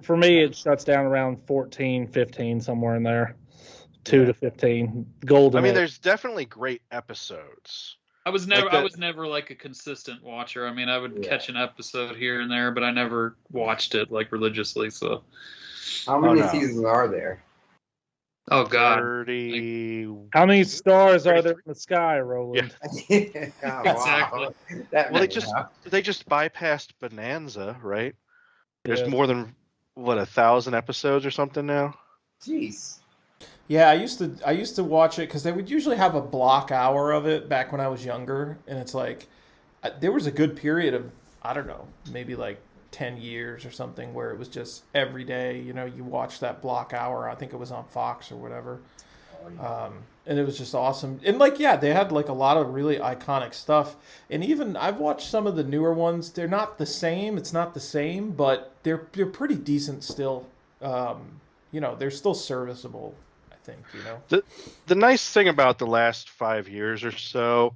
For me, it shuts down around 14, 15, somewhere in there. 2 to 15. Golden. I mean, age. there's definitely great episodes. I was never like a consistent watcher. I mean, I would catch an episode here and there, but I never watched it like religiously. So, How many seasons are there? oh god, 30. How many stars are there in the sky, Roland? Yeah. Oh, Exactly. Wow. That Well, many, they just bypassed Bonanza, right? There's Yeah. more than 1,000 episodes or something now. Jeez. Yeah, I used to watch it because they would usually have a block hour of it back when I was younger, and it's like there was a good period of, I don't know, maybe like 10 years or something where it was just every day, you watch that block hour. I think it was on Fox or whatever. And it was just awesome. And they had like a lot of really iconic stuff. And even I've watched some of the newer ones. They're not the same. It's not the same, but they're pretty decent still. They're still serviceable, I think, The nice thing about the last 5 years or so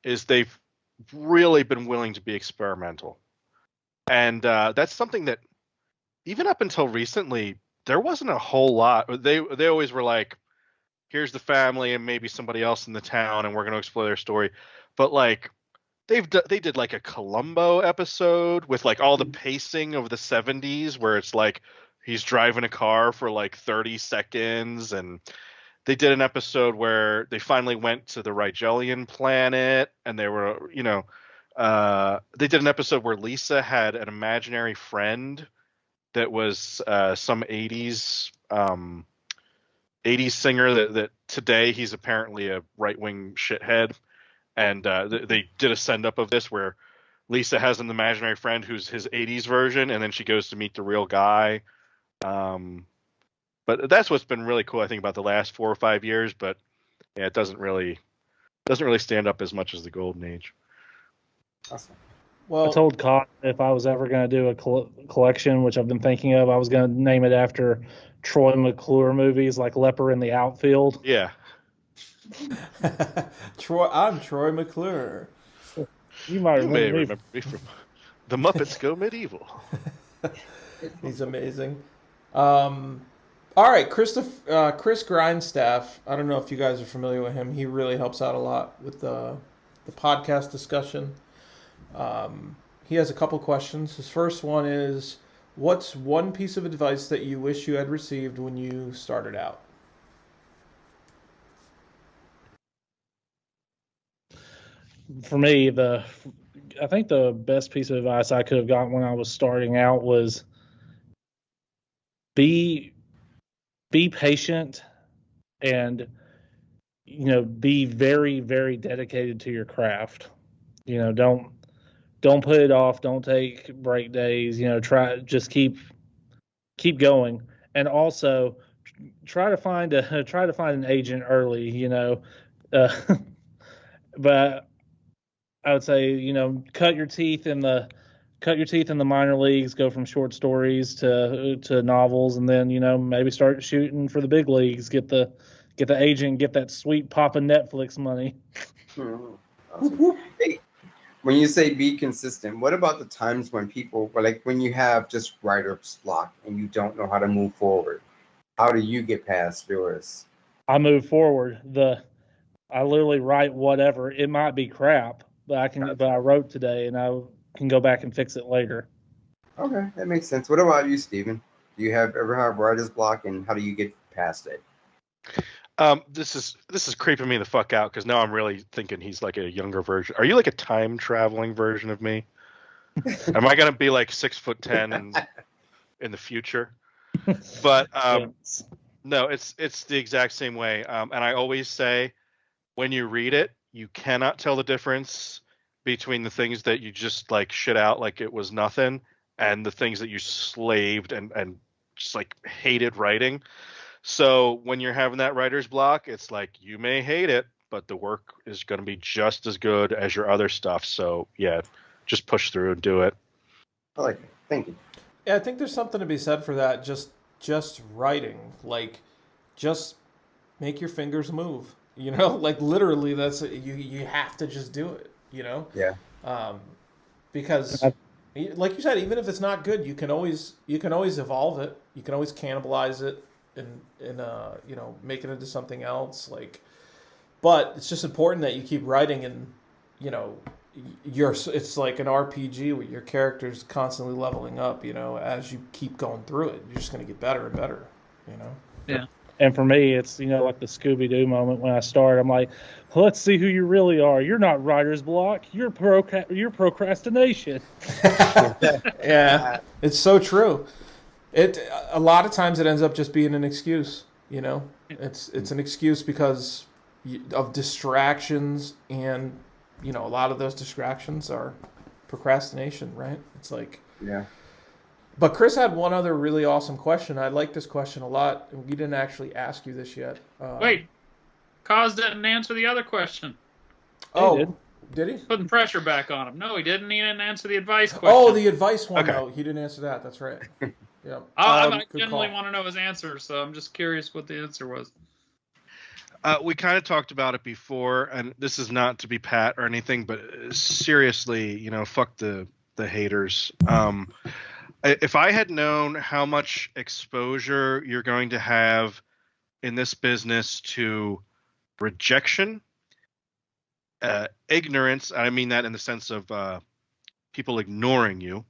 is they've really been willing to be experimental. And that's something that even up until recently, there wasn't a whole lot. They always were like, here's the family and maybe somebody else in the town, and we're going to explore their story. But like they did like a Columbo episode with like all the pacing of the 70s where it's like he's driving a car for like 30 seconds, and they did an episode where they finally went to the Rigelian planet, and they were, they did an episode where Lisa had an imaginary friend that was some 80s singer that today he's apparently a right-wing shithead. And they did a send-up of this where Lisa has an imaginary friend who's his 80s version, and then she goes to meet the real guy. But that's what's been really cool, I think, about the last 4 or 5 years. But yeah, it doesn't really stand up as much as the Golden Age. Awesome. Well, I told Cotton if I was ever going to do a collection, which I've been thinking of, I was going to name it after Troy McClure movies like Leper in the Outfield. Yeah. I'm Troy McClure. You might You may remember me. remember me from The Muppets Go Medieval. He's amazing. All right, Chris Grindstaff. I don't know if you guys are familiar with him. He really helps out a lot with the podcast discussion. He has a couple questions. His first one is, what's one piece of advice that you wish you had received when you started out? For me, I think the best piece of advice I could have gotten when I was starting out was be patient and be very, very dedicated to your craft. Don't put it off, don't take break days, just keep going. And also try to find an agent early, but I would say, cut your teeth in the minor leagues, go from short stories to novels, and then, maybe start shooting for the big leagues, get the get the agent, get that sweet papa Netflix money. Awesome. Hey, when you say be consistent, what about the times when people, like when you have just writer's block and you don't know how to move forward? How do you get past yours? I move forward. I literally write whatever. It might be crap, but I wrote today, and I can go back and fix it later. Okay, that makes sense. What about you, Stephen? Do you ever have writer's block, and how do you get past it? This is creeping me the fuck out because now I'm really thinking he's like a younger version. Are you like a time traveling version of me? Am I gonna be like 6'10" in the future? But Yes. no, it's the exact same way. And I always say, when you read it, you cannot tell the difference between the things that you just like shit out like it was nothing, and the things that you slaved and just like hated writing. So when you're having that writer's block, it's like you may hate it, but the work is going to be just as good as your other stuff. So yeah, just push through and do it. I like it. Thank you. Yeah, I think there's something to be said for that. Just writing, like, just make your fingers move. You know, like literally, that's you have to just do it. You know. Yeah. Because, like you said, even if it's not good, you can always evolve it. You can always cannibalize it and you know, make it into something else. Like, but it's just important that you keep writing, and you know, it's like an RPG where your character's constantly leveling up. You know, as you keep going through it, you're just going to get better and better. You know. Yeah. And for me, it's, you know, like the Scooby-Doo moment when I start. I'm like, let's see who you really are. You're not writer's block. You're procrastination. Yeah, it's so true. A lot of times it ends up just being an excuse. You know, it's an excuse because of distractions, and you know, a lot of those distractions are procrastination, right? It's like, yeah. But Chris had one other really awesome question. I like this question a lot, and we didn't actually ask you this yet. Wait, Kaz didn't answer the other question. Oh, did he? Putting pressure back on him. No, he didn't. He didn't answer the advice question. Oh, the advice one. Okay. No, he didn't answer that. That's right. Yeah. I genuinely want to know his answer, so I'm just curious what the answer was. We kind of talked about it before, and this is not to be pat or anything, but seriously, you know, fuck the haters. If I had known how much exposure you're going to have in this business to rejection, ignorance, I mean that in the sense of people ignoring you,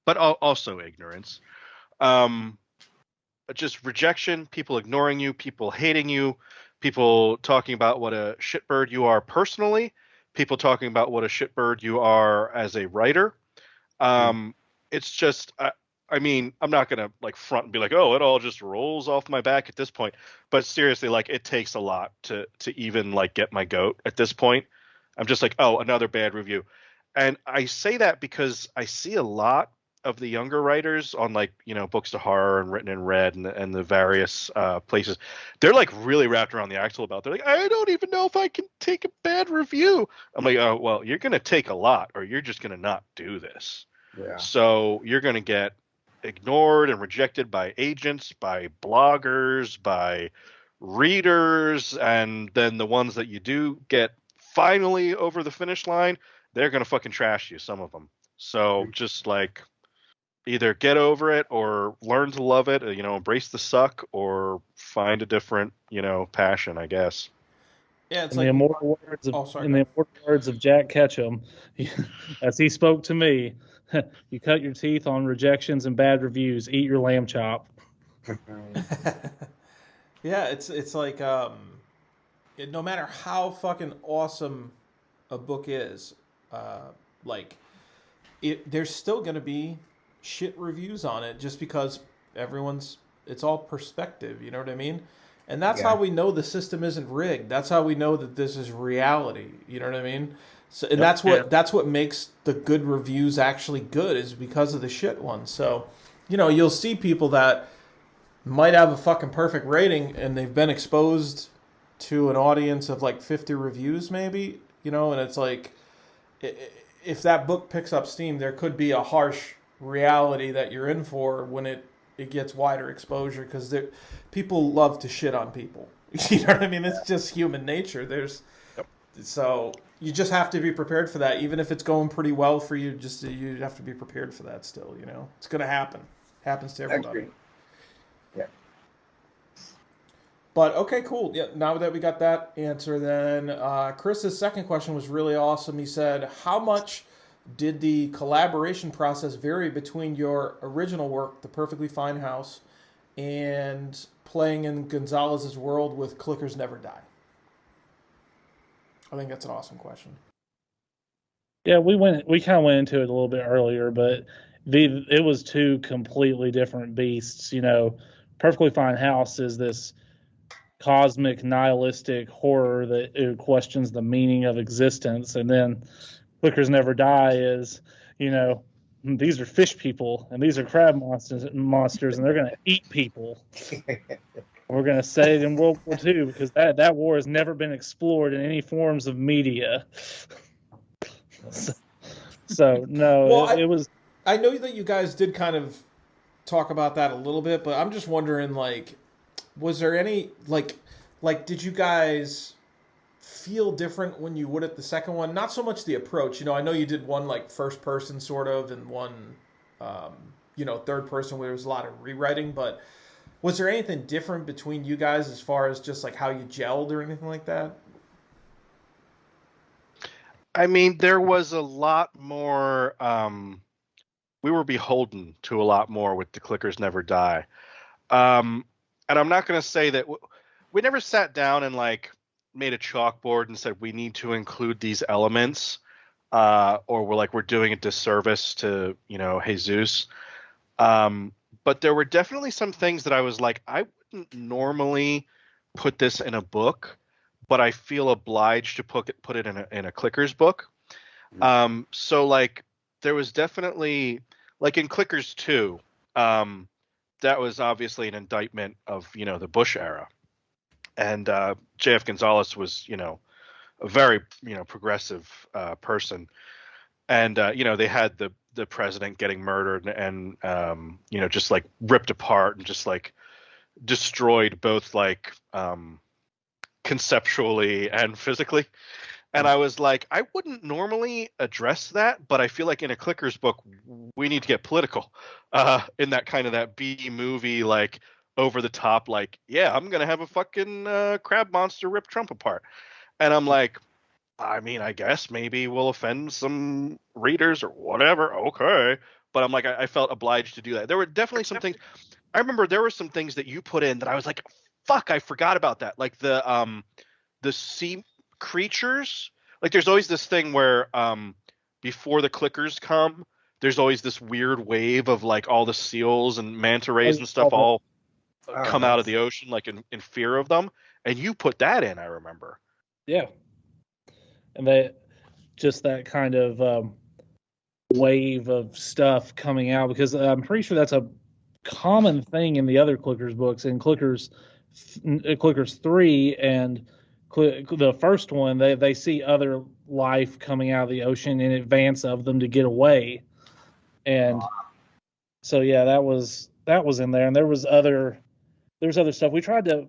but also ignorance, just rejection, people ignoring you, people hating you, people talking about what a shitbird you are personally, people talking about what a shitbird you are as a writer. It's just, I mean, I'm not going to like front and be like, oh, it all just rolls off my back at this point. But seriously, like it takes a lot to even like get my goat at this point. I'm just like, oh, another bad review. And I say that because I see a lot of the younger writers on like, you know, Books to Horror and Written in Red and the various places. They're like really wrapped around the axle about it. They're like, I don't even know if I can take a bad review. I'm like, oh, well, you're going to take a lot or you're just going to not do this. Yeah. So you're going to get ignored and rejected by agents, by bloggers, by readers, and then the ones that you do get finally over the finish line, they're going to fucking trash you, some of them. So just like either get over it or learn to love it, you know, embrace the suck, or find a different, you know, passion, I guess. Yeah, it's In like the immortal words of Jack Ketchum, as he spoke to me, you cut your teeth on rejections and bad reviews. Eat your lamb chop. yeah, it's like no matter how fucking awesome a book is, like there's still gonna be shit reviews on it just because it's all perspective. You know what I mean? And that's how we know the system isn't rigged. That's how we know that this is reality. You know what I mean? So, and that's what makes the good reviews actually good, is because of the shit ones. So, you know, you'll see people that might have a fucking perfect rating and they've been exposed to an audience of like 50 reviews maybe, you know, and it's like, if that book picks up steam, there could be a harsh reality that you're in for when it gets wider exposure, because people love to shit on people. You know what I mean? It's just human nature. So you just have to be prepared for that, even if it's going pretty well for you. Just you have to be prepared for that still. You know, it's going to happen. Happens to everybody. Yeah. But okay, cool. Yeah. Now that we got that answer, then Chris's second question was really awesome. He said, "How much did the collaboration process vary between your original work, The Perfectly Fine House, and playing in Gonzalez's world with Clickers Never Die?" I think that's an awesome question. Yeah, we kind of went into it a little bit earlier, but it was two completely different beasts. You know, Perfectly Fine House is this cosmic nihilistic horror that questions the meaning of existence, and then Clickers Never Die is, you know, these are fish people and these are crab monsters, and they're going to eat people. We're going to say it in World War II because that war has never been explored in any forms of media. So no, well, it was. I know that you guys did kind of talk about that a little bit, but I'm just wondering, like, was there any did you guys feel different when you would at the second one? Not so much the approach. You know, I know you did one like first person sort of, and one, third person where there was a lot of rewriting, but was there anything different between you guys as far as just like how you gelled or anything like that? I mean, there was a lot more. We were beholden to a lot more with The Clickers Never Die. And I'm not going to say that we never sat down and like made a chalkboard and said we need to include these elements, or we're doing a disservice to Jesus. But there were definitely some things that I was like, I wouldn't normally put this in a book, but I feel obliged to put it in a Clickers book. So like there was definitely, like in Clickers 2, that was obviously an indictment of the Bush era, and J.F. Gonzalez was a very progressive person, and they had the president getting murdered and just like ripped apart and just like destroyed both like conceptually and physically. And I was like, I wouldn't normally address that, but I feel like in a Clickers book, we need to get political in that kind of that B movie, like over the top, like, yeah, I'm going to have a fucking crab monster rip Trump apart. And I'm like, I mean, I guess maybe we'll offend some readers or whatever. Okay. But I'm like, I felt obliged to do that. There were definitely some things. I remember there were some things that you put in that I was like, fuck, I forgot about that. Like the sea creatures. Like there's always this thing where before the Clickers come, there's always this weird wave of like all the seals and manta rays and stuff all come out of the ocean, like in fear of them. And you put that in, I remember. Yeah. And that kind of wave of stuff coming out, because I'm pretty sure that's a common thing in the other Clickers books. In Clickers 3 and the first one, they see other life coming out of the ocean in advance of them to get away, and so yeah, that was in there, and there's other stuff. We tried to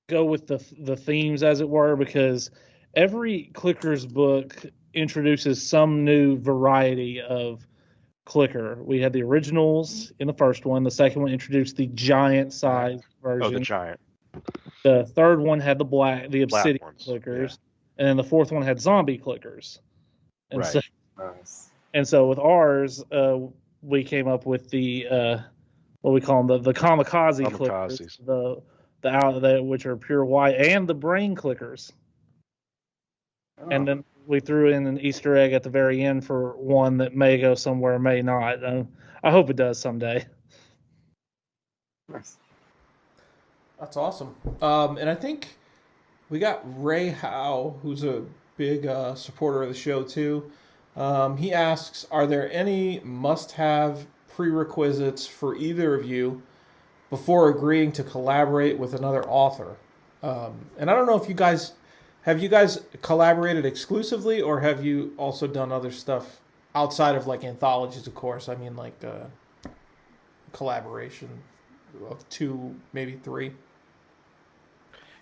go with the themes, as it were, because every Clickers book introduces some new variety of Clicker. We had the originals in the first one. The second one introduced the giant size version. Oh, the giant. The third one had the obsidian Clickers, yeah. And then the fourth one had zombie Clickers. And right. So with ours, we came up with the what we call them, the kamikaze Clickers, the which are pure white, and the brain Clickers. Oh. And then we threw in an Easter egg at the very end for one that may go somewhere, may not. I hope it does someday. Nice. That's awesome. And I think we got Ray Howe, who's a big supporter of the show too. He asks, are there any must-have prerequisites for either of you before agreeing to collaborate with another author? And I don't know if you guys collaborated exclusively, or have you also done other stuff outside of like anthologies, of course. I mean, like collaboration of 2, maybe 3.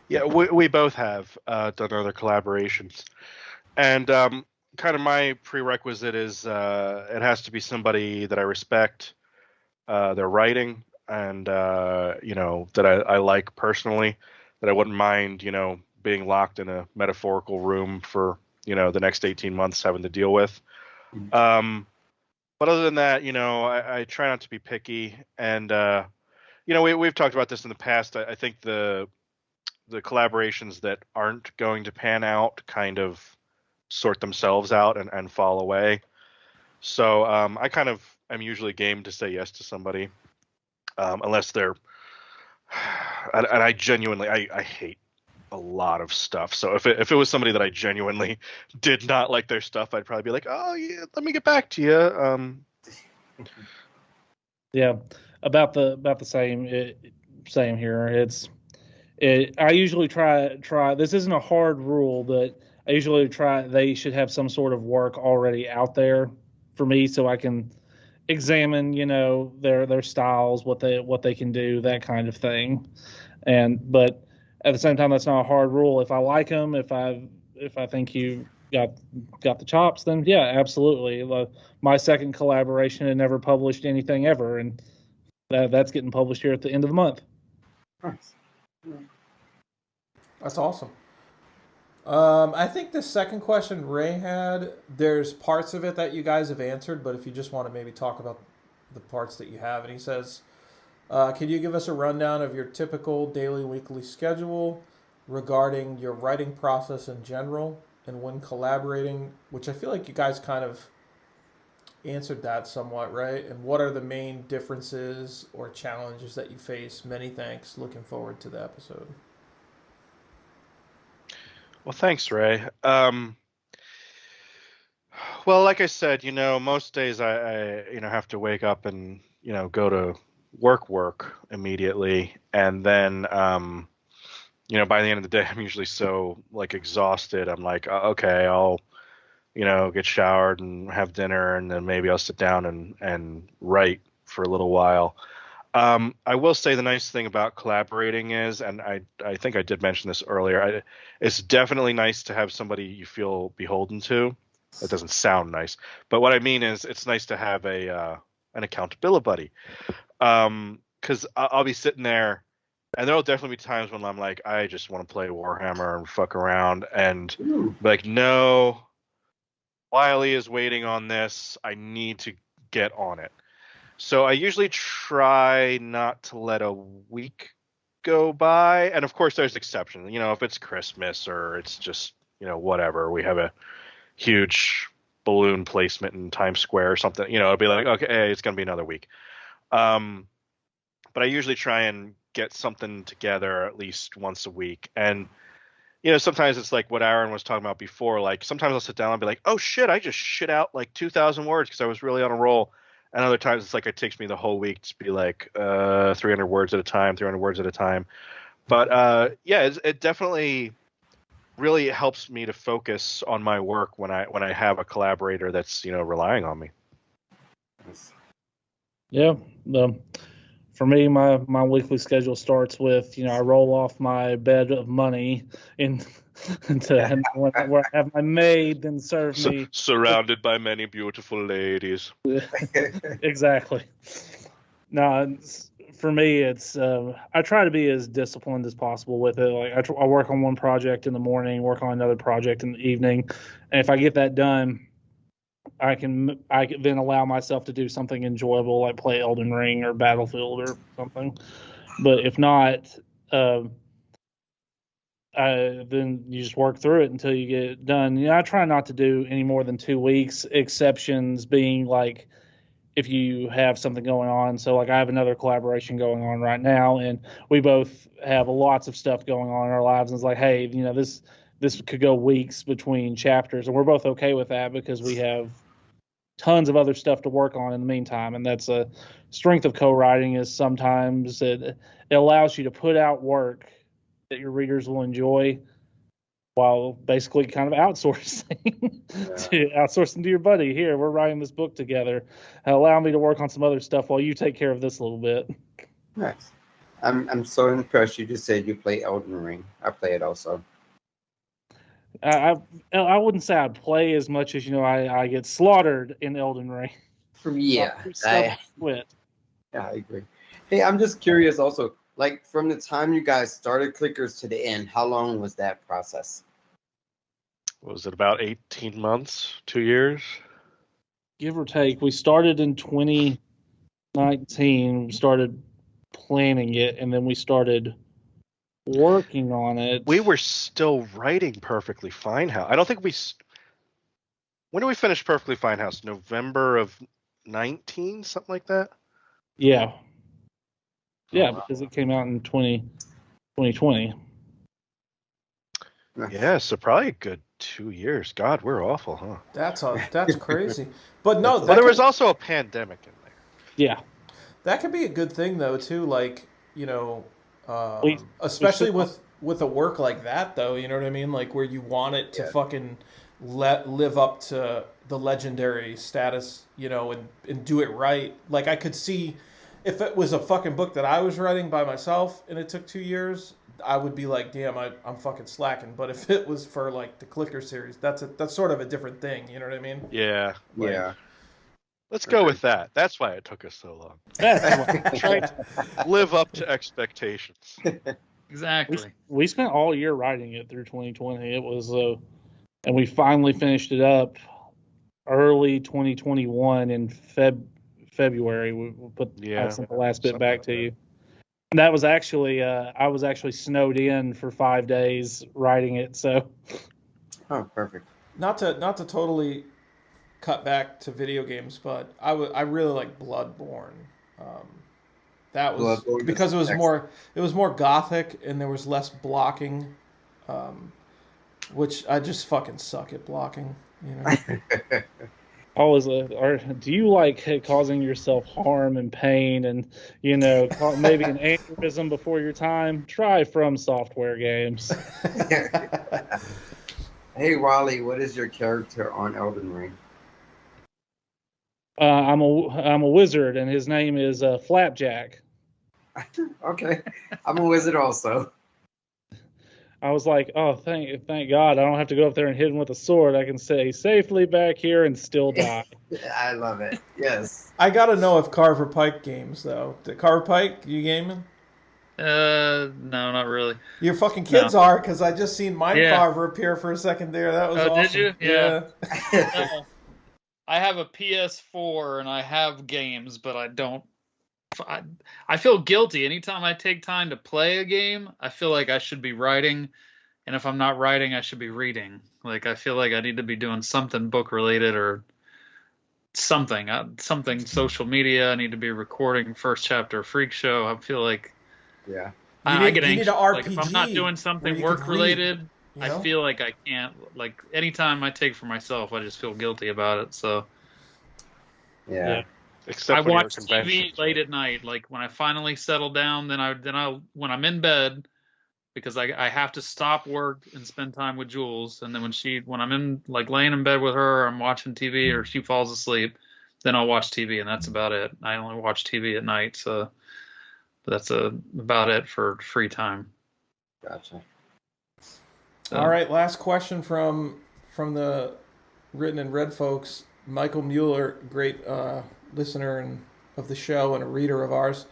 Yeah, we both have done other collaborations, and kind of my prerequisite is it has to be somebody that I respect their writing, and that I like personally, that I wouldn't mind being locked in a metaphorical room for the next 18 months having to deal with. But other than that, I try not to be picky, and we've talked about this in the past. I think the collaborations that aren't going to pan out kind of sort themselves out and fall away. So I kind of am usually game to say yes to somebody, unless they're, and I genuinely, I hate a lot of stuff. So if it was somebody that I genuinely did not like their stuff, I'd probably be like, oh yeah, let me get back to you. Yeah, about the same here. I usually try. This isn't a hard rule, but I usually try. They should have some sort of work already out there for me, so I can examine, their styles, what they can do, that kind of thing. But at the same time, that's not a hard rule. If I like them, if I think you got the chops, then yeah, absolutely. My second collaboration had never published anything ever, and that's getting published here at the end of the month. Nice. That's awesome. I think the second question Ray had, there's parts of it that you guys have answered, but if you just want to maybe talk about the parts that you have. And he says, can you give us a rundown of your typical daily, weekly schedule regarding your writing process in general and when collaborating, which I feel like you guys kind of answered that somewhat, right? And what are the main differences or challenges that you face? Many thanks. Looking forward to the episode. Well, thanks, Ray. Well, like I said, most days I have to wake up and, go to work immediately. And then, by the end of the day, I'm usually so exhausted. I'm like, okay, I'll, get showered and have dinner, and then maybe I'll sit down and write for a little while. I will say the nice thing about collaborating is, and I think I did mention this earlier, it's definitely nice to have somebody you feel beholden to. That doesn't sound nice, but what I mean is it's nice to have an accountability buddy. Because I'll be sitting there, and there'll definitely be times when I'm like, I just want to play Warhammer and fuck around, and be like, no, Wile E is waiting on this. I need to get on it. So I usually try not to let a week go by. And of course there's exceptions. If it's Christmas or it's just, whatever, we have a huge balloon placement in Times Square or something, it'll be like, okay, hey, it's going to be another week. But I usually try and get something together at least once a week. And, sometimes it's like what Aaron was talking about before. Like sometimes I'll sit down and be like, oh shit, I just shit out 2,000 words because I was really on a roll. And other times it's like it takes me the whole week to be 300 words at a time. But it definitely really helps me to focus on my work when I have a collaborator that's relying on me. Yeah, for me, my weekly schedule starts with I roll off my bed of money into where I have my maid then serve me. Surrounded by many beautiful ladies. Exactly. No, for me, it's I try to be as disciplined as possible with it. Like I work on one project in the morning, work on another project in the evening, and if I get that done, I can then allow myself to do something enjoyable like play Elden Ring or Battlefield or something. But if not, then you just work through it until you get it done. I try not to do any more than 2 weeks, exceptions being like if you have something going on. So I have another collaboration going on right now, and we both have lots of stuff going on in our lives. And it's like, hey, this could go weeks between chapters, and we're both okay with that because we have tons of other stuff to work on in the meantime. And that's a strength of co-writing, is sometimes it allows you to put out work that your readers will enjoy while basically kind of outsourcing to your buddy. Here, we're writing this book together. Allow me to work on some other stuff while you take care of this a little bit. Nice. I'm so impressed. You just said you play Elden Ring. I play it also. I wouldn't say I play as much as I get slaughtered in Elden Ring. Yeah, I quit. Yeah, I agree. Hey, I'm just curious also, like from the time you guys started Clickers to the end, how long was that process? Was it about 18 months, 2 years? Give or take. We started in 2019. We started planning it, and then we started working on it. We were still writing Perfectly Fine House. I don't think when did we finish Perfectly Fine House? November of 19, something like that? Yeah. Yeah, because it came out in 2020. Yeah, so probably a good 2 years. God, we're awful, huh? That's crazy. But no, there was also a pandemic in there. Yeah. That could be a good thing though too. Like We especially should- with a work like that though. You know what I mean? Like where you want it to fucking live up to the legendary status. And do it right. Like I could see if it was a fucking book that I was writing by myself and it took 2 years, I would be like, damn, I'm fucking slacking. But if it was for like the Clicker series, that's sort of a different thing. You know what I mean? Yeah. Yeah. Let's go with that. That's why it took us so long. Trying to live up to expectations. Exactly. We spent all year writing it through 2020. It was, and we finally finished it up early 2021 in February. We put I sent the last bit back to you. And that was actually I was actually snowed in for 5 days writing it. So. Oh, perfect. Not to totally cut back to video games, but I really like Bloodborne. That was Bloodborne because is it was more gothic and there was less blocking, which I just fucking suck at blocking. Do you like causing yourself harm and pain and maybe an aneurysm before your time? Try From Software games. Hey, Wally, what is your character on Elden Ring? I'm a wizard, and his name is Flapjack. Okay, I'm a wizard also. I was like, oh, thank God, I don't have to go up there and hit him with a sword. I can stay safely back here and still die. I love it. Yes. I gotta know if Carver Pike games though. The Carver Pike, you gaming? No, not really. Your fucking kids are, because I just seen Carver appear for a second there. That was awesome. Did you? Yeah. I have a PS4 and I have games, but I don't. I feel guilty anytime I take time to play a game. I feel like I should be writing, and if I'm not writing, I should be reading. Like I feel like I need to be doing something book related or something social media. I need to be recording first chapter of Freak Show. I feel like I get anxious. Like if I'm not doing something work related, I feel like I can't. Like anytime I take for myself, I just feel guilty about it. So yeah. Except I watch TV late at night. Like when I finally settle down, then I when I'm in bed, because I have to stop work and spend time with Jules. And then when I'm in like laying in bed with her, or I'm watching TV, or she falls asleep, then I'll watch TV, and that's about it. I only watch TV at night, so that's about it for free time. Gotcha. All right, last question from the Written and Read folks. Michael Mueller, great listener of the show and a reader of ours.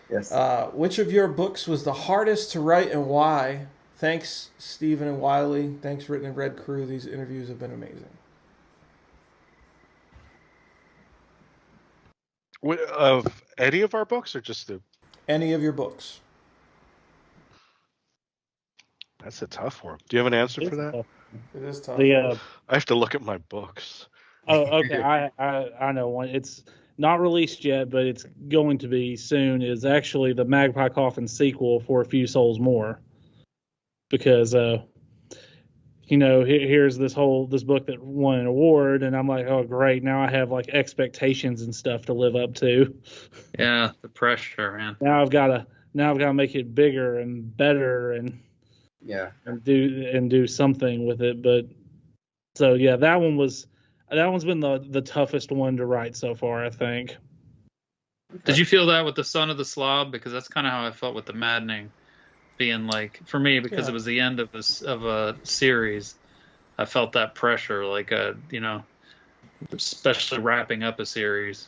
Yes. Which of your books was the hardest to write and why? Thanks, Stephen and Wile E. Thanks, Written and Read crew. These interviews have been amazing. Of any of our books, or just any of your books? That's a tough one. Do you have an answer for that? It is tough. I have to look at my books. Oh, okay. I know one. It's not released yet, but it's going to be soon. Is actually the Magpie Coffin sequel for A Few Souls More, because here's this book that won an award, and I'm like, oh great, now I have like expectations and stuff to live up to. Yeah, the pressure, man. Now I've got to make it bigger and better and do something with it. But so yeah, that one's been the toughest one to write so far, I think. Did you feel that with the Son of the Slob? Because that's kind of how I felt with the Maddening, being like, for me, because it was the end of a series. I felt that pressure, like especially wrapping up a series.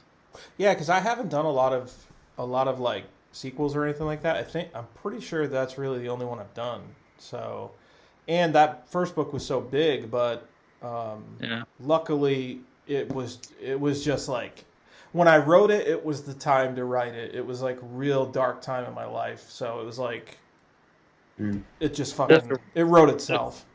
Yeah, because I haven't done a lot of like sequels or anything like that. I'm pretty sure that's really the only one I've done. So, and that first book was so big, but luckily it was just like when I wrote it, it was the time to write it. It was like real dark time in my life, so it was like it just fucking it wrote itself.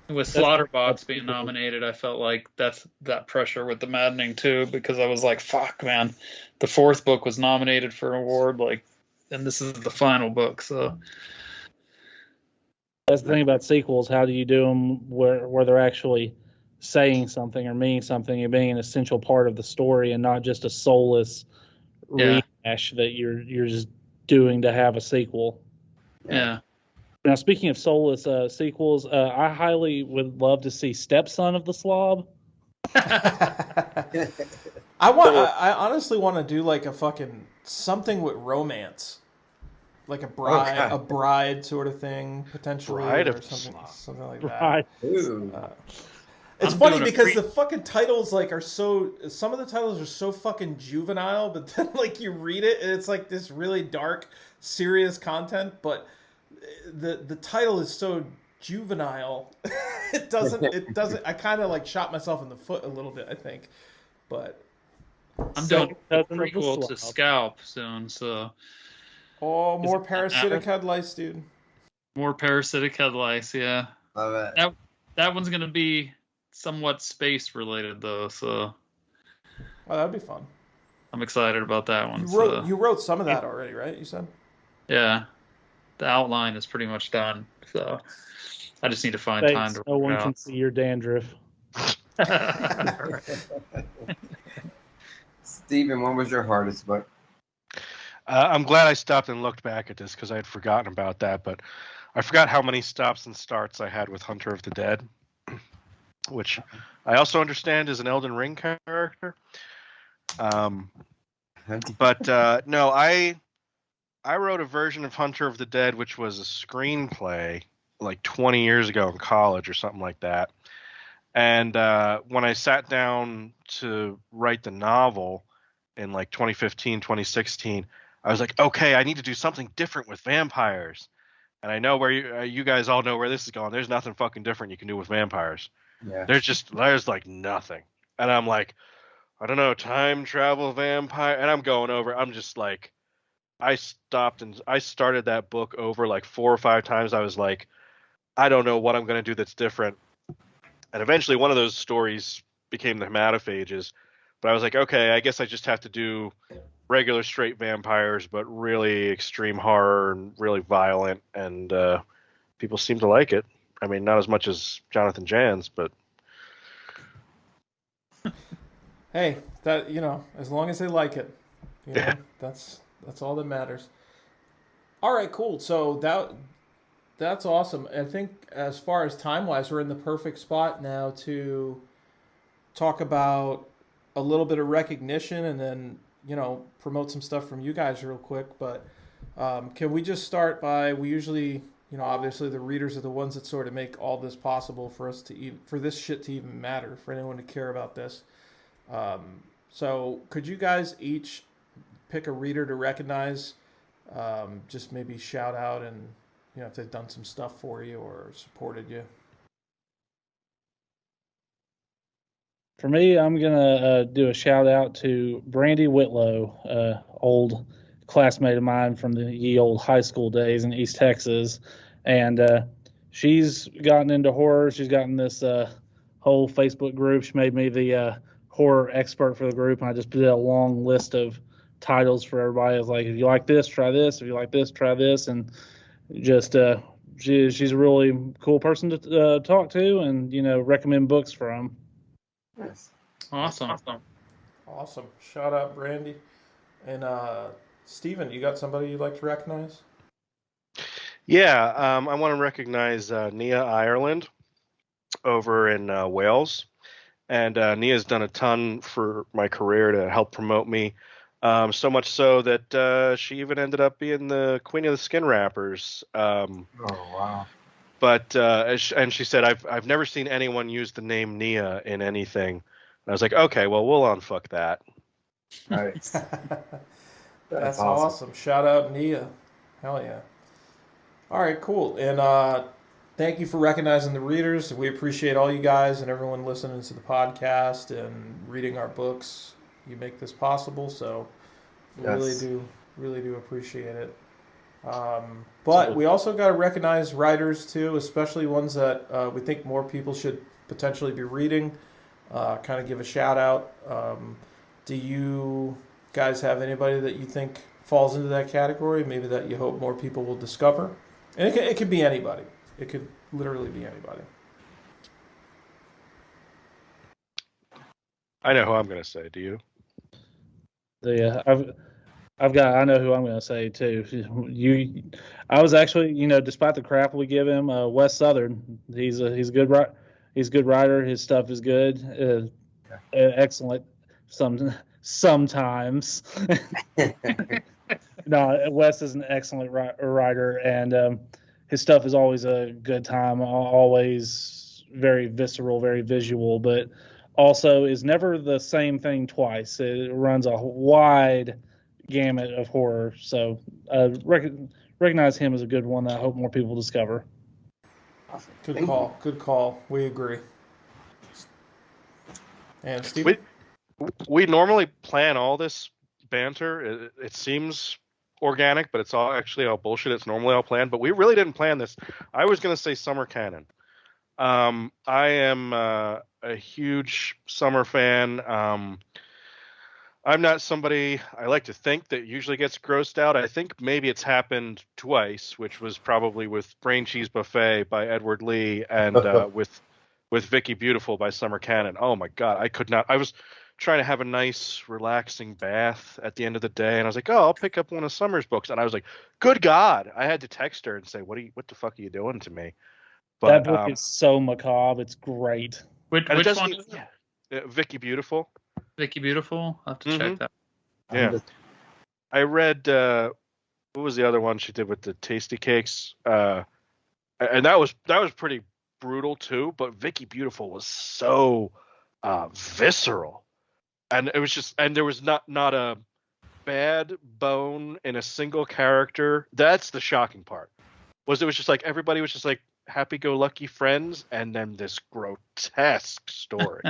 With Slaughterbox being nominated, I felt like that pressure with the Maddening too, because I was like, fuck, man, the fourth book was nominated for an award, like, and this is the final book, so. That's the thing about sequels. How do you do them where they're actually saying something or meaning something and being an essential part of the story and not just a soulless rehash that you're just doing to have a sequel. Yeah. Now, speaking of soulless sequels, I highly would love to see Stepson of the Slob. I honestly want to do like a fucking something with romance, like a bride sort of thing potentially, or something like that. It's funny because the fucking titles like some of the titles are so fucking juvenile, but then like you read it and it's like this really dark, serious content, but the title is so juvenile. it doesn't I kind of like shot myself in the foot a little bit, I think. But I'm doing a prequel to Scalp soon, so more parasitic head lice, dude. More parasitic head lice, yeah. Love it. That one's gonna be somewhat space related though, so that'd be fun. I'm excited about that one. You wrote some of that already, right? You said? Yeah. The outline is pretty much done, so I just need to find time to. No one can see your dandruff. Stephen, what was your hardest book? I'm glad I stopped and looked back at this because I had forgotten about that, but I forgot how many stops and starts I had with Hunter of the Dead, which I also understand is an Elden Ring character. But no, I wrote a version of Hunter of the Dead, which was a screenplay like 20 years ago in college or something like that. And when I sat down to write the novel in like 2015, 2016, I was like, okay, I need to do something different with vampires. And I know where you guys all know where this is going. There's nothing fucking different you can do with vampires. Yeah. There's like nothing. And I'm like, I don't know, time travel vampire. And I'm going over, I'm just like, I stopped and I started that book over like 4 or 5 times. I was like, I don't know what I'm going to do that's different. And eventually one of those stories became the Hematophages. But I was like, okay, I guess I just have to do regular straight vampires, but really extreme horror and really violent. And people seem to like it. I mean, not as much as Jonathan Jan's, but. Hey, that, as long as they like it, that's all that matters. All right, cool. So that's awesome. I think as far as time-wise, we're in the perfect spot now to talk about a little bit of recognition and then, promote some stuff from you guys real quick. But can we just start by, we usually, obviously the readers are the ones that sort of make all this possible for us to for this shit to even matter, for anyone to care about this. So could you guys each pick a reader to recognize, just maybe shout out and, if they've done some stuff for you or supported you? For me, I'm going to do a shout out to Brandy Whitlow, old classmate of mine from the ye old high school days in East Texas. And she's gotten into horror. She's gotten this whole Facebook group. She made me the horror expert for the group. And I just did a long list of titles for everybody. I was like, if you like this, try this. If you like this, try this. And just she's a really cool person to talk to and, recommend books from. Nice. Awesome. Shout out, Brandy. And Stephen, you got somebody you'd like to recognize? Yeah, I want to recognize Nia Ireland over in Wales. And Nia's done a ton for my career to help promote me. So much so that she even ended up being the queen of the skin wrappers. Oh wow. But and she said, I've never seen anyone use the name Nia in anything. And I was like, okay, well, we'll unfuck that. Nice. That's awesome. Shout out Nia. Hell yeah. All right, cool. And thank you for recognizing the readers. We appreciate all you guys and everyone listening to the podcast and reading our books. You make this possible, so we really do appreciate it. But we also got to recognize writers too, especially ones that we think more people should potentially be reading. Kind of give a shout out. Do you guys have anybody that you think falls into that category? Maybe that you hope more people will discover? And it could be anybody. It could literally be anybody. I know who I'm going to say. Do you? Yeah, I know who I'm going to say too. I was actually, despite the crap we give him, Wes Southern. He's a good writer. His stuff is good, excellent. Sometimes. No, Wes is an excellent writer, and his stuff is always a good time. Always very visceral, very visual, but also is never the same thing twice. It runs a wide gamut of horror. So recognize him as a good one that I hope more people discover. Awesome. Good call. We agree. And Steve? We normally plan all this banter. It seems organic, but it's all bullshit. It's normally all planned, but we really didn't plan this. I was going to say Summer Cannon. I am a huge Summer fan. I'm not somebody I like to think that usually gets grossed out. I think maybe it's happened twice, which was probably with Brain Cheese Buffet by Edward Lee and with Vicky Beautiful by Summer Cannon. Oh my God, I could not. I was trying to have a nice, relaxing bath at the end of the day, and I was like, oh, I'll pick up one of Summer's books. And I was like, good God, I had to text her and say, what the fuck are you doing to me? But, that book is so macabre. It's great. Which one is it? Vicky Beautiful. Vicky Beautiful? I'll have to check that. Yeah. I read, what was the other one she did with the Tasty Cakes? And that was pretty brutal too, but Vicky Beautiful was so visceral. And it was just, and there was not a bad bone in a single character. That's the shocking part. It was just like everybody was just like happy-go-lucky friends, and then this grotesque story.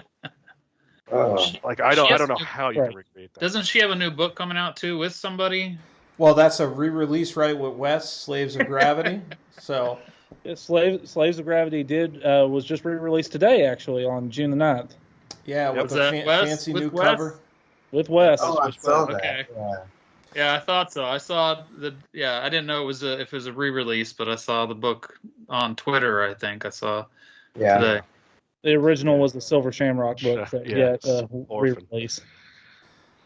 Like I don't know how you can recreate that. Doesn't she have a new book coming out too with somebody? Well, that's a re-release, right? With Wes, Slaves of Gravity. So, yeah, Slaves of Gravity was just re-released today, actually, on June the 9th. Yeah, with a fancy new cover. With Wes. Oh, I saw that. Okay. Yeah, I thought so. I saw the. Yeah, I didn't know if it was a re-release, but I saw the book on Twitter. I think I saw today. The original was the Silver Shamrock book. Re-release.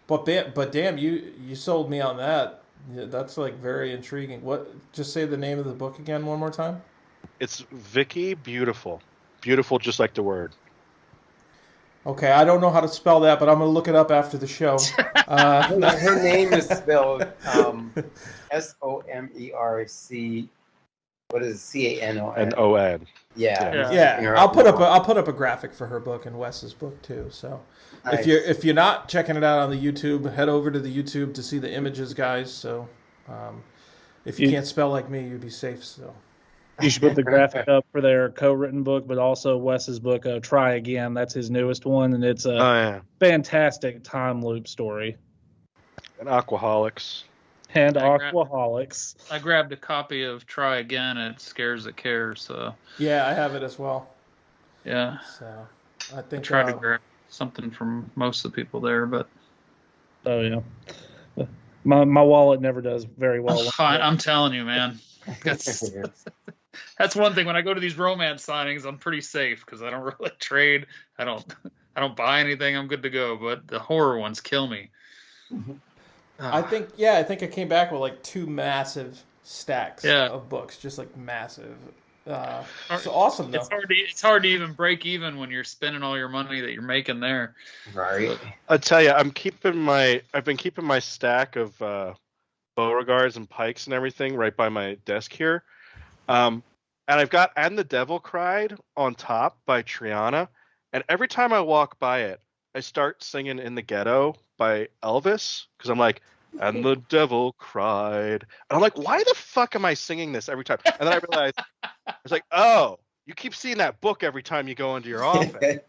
But damn, you sold me on that. Yeah, that's like very intriguing. What? Just say the name of the book again one more time. It's Vicky Beautiful. Beautiful, just like the word. Okay, I don't know how to spell that, but I'm going to look it up after the show. Her name is spelled Somerc. What is it? Canon? Yeah. I'll put up a graphic for her book and Wes's book too. So nice. if you're not checking it out on the YouTube, head over to the YouTube to see the images, guys. So if you can't spell like me, you'd be safe. So. You should put the graphic up for their co-written book, but also Wes's book, Try Again. That's his newest one, and it's a fantastic time loop story. And Aquaholics. And Aquaholics. I grabbed a copy of Try Again, and it Scares That Cares. So. Yeah, I have it as well. Yeah. So I think I tried to grab something from most of the people there, but. Oh yeah. My wallet never does very well. I'm telling you, man. That's one thing. When I go to these romance signings, I'm pretty safe because I don't really trade. I don't buy anything. I'm good to go. But the horror ones kill me. I think I came back with like 2 massive stacks of books, just like massive. It's awesome though. It's hard to even break even when you're spending all your money that you're making there. Right. I tell you, I've been keeping my stack of Beauregards and pikes and everything right by my desk here. And I've got "And the Devil Cried" on top by Triana. And every time I walk by it, I start singing "In the Ghetto" by Elvis, because I'm like, "And the devil cried." And I'm like, why the fuck am I singing this every time? And then I realized, I was like, oh, you keep seeing that book every time you go into your office.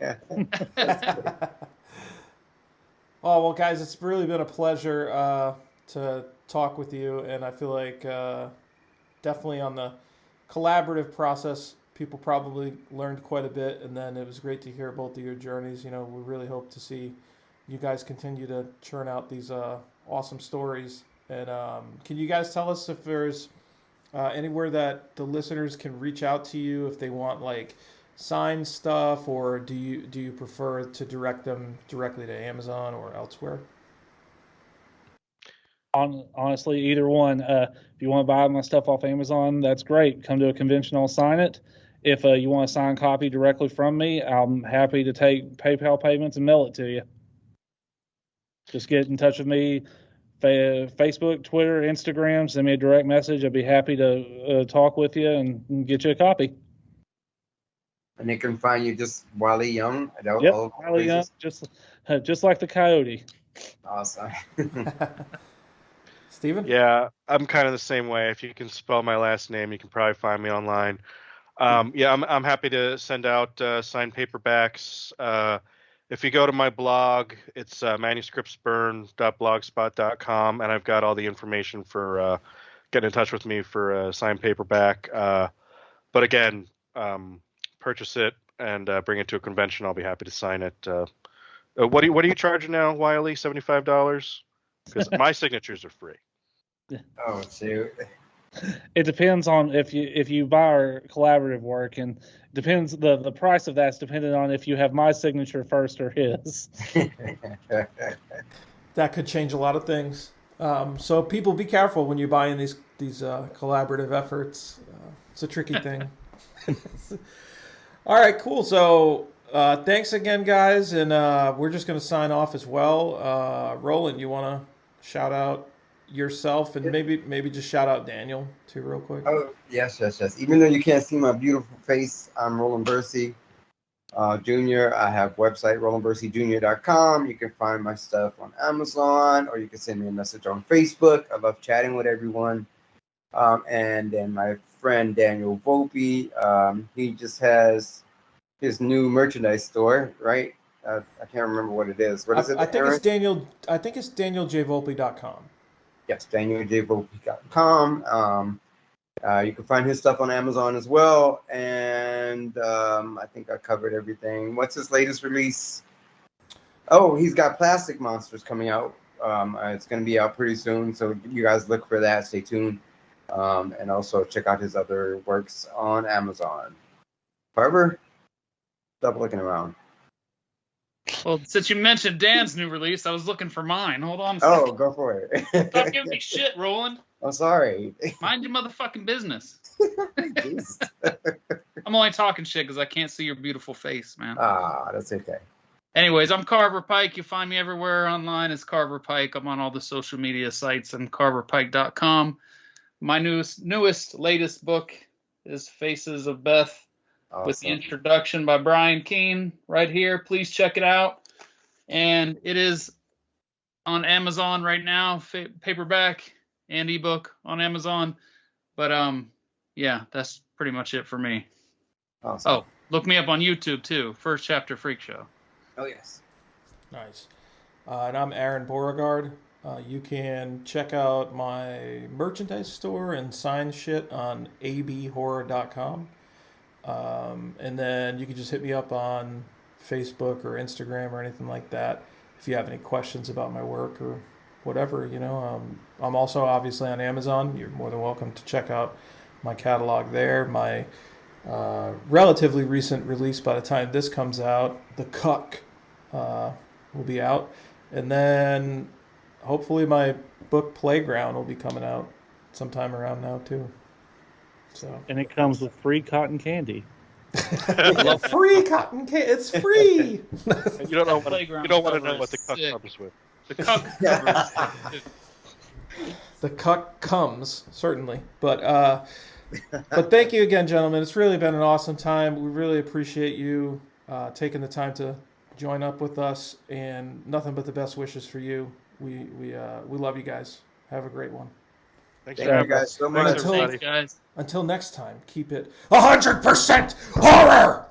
Oh, well, guys, it's really been a pleasure to talk with you. And I feel like definitely on the collaborative process, people probably learned quite a bit. And then it was great to hear both of your journeys. You know, we really hope to see you guys continue to churn out these awesome stories. And can you guys tell us if there's anywhere that the listeners can reach out to you if they want like signed stuff, or do you prefer to direct them directly to Amazon or elsewhere? Honestly, either one. If you want to buy my stuff off Amazon, that's great. Come to a convention, I'll sign it. If you want a signed copy directly from me, I'm happy to take PayPal payments and mail it to you. Just get in touch with me. Facebook, Twitter, Instagram, send me a direct message. I'd be happy to talk with you and get you a copy. And they can find you just Wile E Young. Yep, Wile E Young, just like the coyote. Awesome. Steven? Yeah, I'm kind of the same way. If you can spell my last name, you can probably find me online. Yeah, I'm happy to send out signed paperbacks. If you go to my blog, it's manuscriptsburn.blogspot.com, and I've got all the information for getting in touch with me for a signed paperback. But again, purchase it and bring it to a convention. I'll be happy to sign it. What are you charging now, Wile E? $75? Because my signatures are free. Oh, shoot. It depends on if you buy our collaborative work, and depends the price of that's dependent on if you have my signature first or his. That could change a lot of things. So people, be careful when you're buying these collaborative efforts. It's a tricky thing. All right, cool. So thanks again, guys, and we're just going to sign off as well. Roland, you want to shout out yourself and maybe just shout out Daniel too real quick? Oh, yes. Even though you can't see my beautiful face, I'm Roland Bursey Jr. I have website rolandburseyjr.com. You can find my stuff on Amazon, or you can send me a message on Facebook. I love chatting with everyone. And then my friend Daniel Volpe, he just has his new merchandise store, right? I can't remember what it is. What is it? I think it's Daniel. I think it's DanielJVolpe.com. Yes, DanielJVolpe.com. You can find his stuff on Amazon as well. And I think I covered everything. What's his latest release? Oh, he's got Plastic Monsters coming out. It's going to be out pretty soon, so you guys look for that. Stay tuned. And also check out his other works on Amazon. However, stop looking around. Well, since you mentioned Dan's new release, I was looking for mine. Hold on a second. Oh, go for it. Stop giving me shit, Roland. I'm sorry. Mind your motherfucking business. Jesus. I'm only talking shit because I can't see your beautiful face, man. That's okay. Anyways, I'm Carver Pike. You find me everywhere online as Carver Pike. I'm on all the social media sites and carverpike.com. My latest book is Faces of Beth. Awesome. With the introduction by Brian Keene right here. Please check it out. And it is on Amazon right now, paperback and ebook on Amazon. But yeah, that's pretty much it for me. Awesome. Oh, look me up on YouTube too. First Chapter Freak Show. Oh yes. Nice. And I'm Aaron Beauregard. You can check out my merchandise store and sign shit on abhorror.com. And then you can just hit me up on Facebook or Instagram or anything like that if you have any questions about my work or whatever, you know. I'm also obviously on Amazon. You're more than welcome to check out my catalog there. My relatively recent release, by the time this comes out, The Cuck, will be out. And then hopefully my book Playground will be coming out sometime around now too. So And it comes with free cotton candy. free cotton candy. It's free. And you don't know what Playground you don't want to cover know what the is cup sick. comes with. The cuck cover is The cuck comes, certainly. But thank you again, gentlemen. It's really been an awesome time. We really appreciate you taking the time to join up with us, and nothing but the best wishes for you. We love you guys. Have a great one. Thanks, Thank you guys so much. Thanks, everybody. Thanks, guys. Until next time, keep it 100% horror!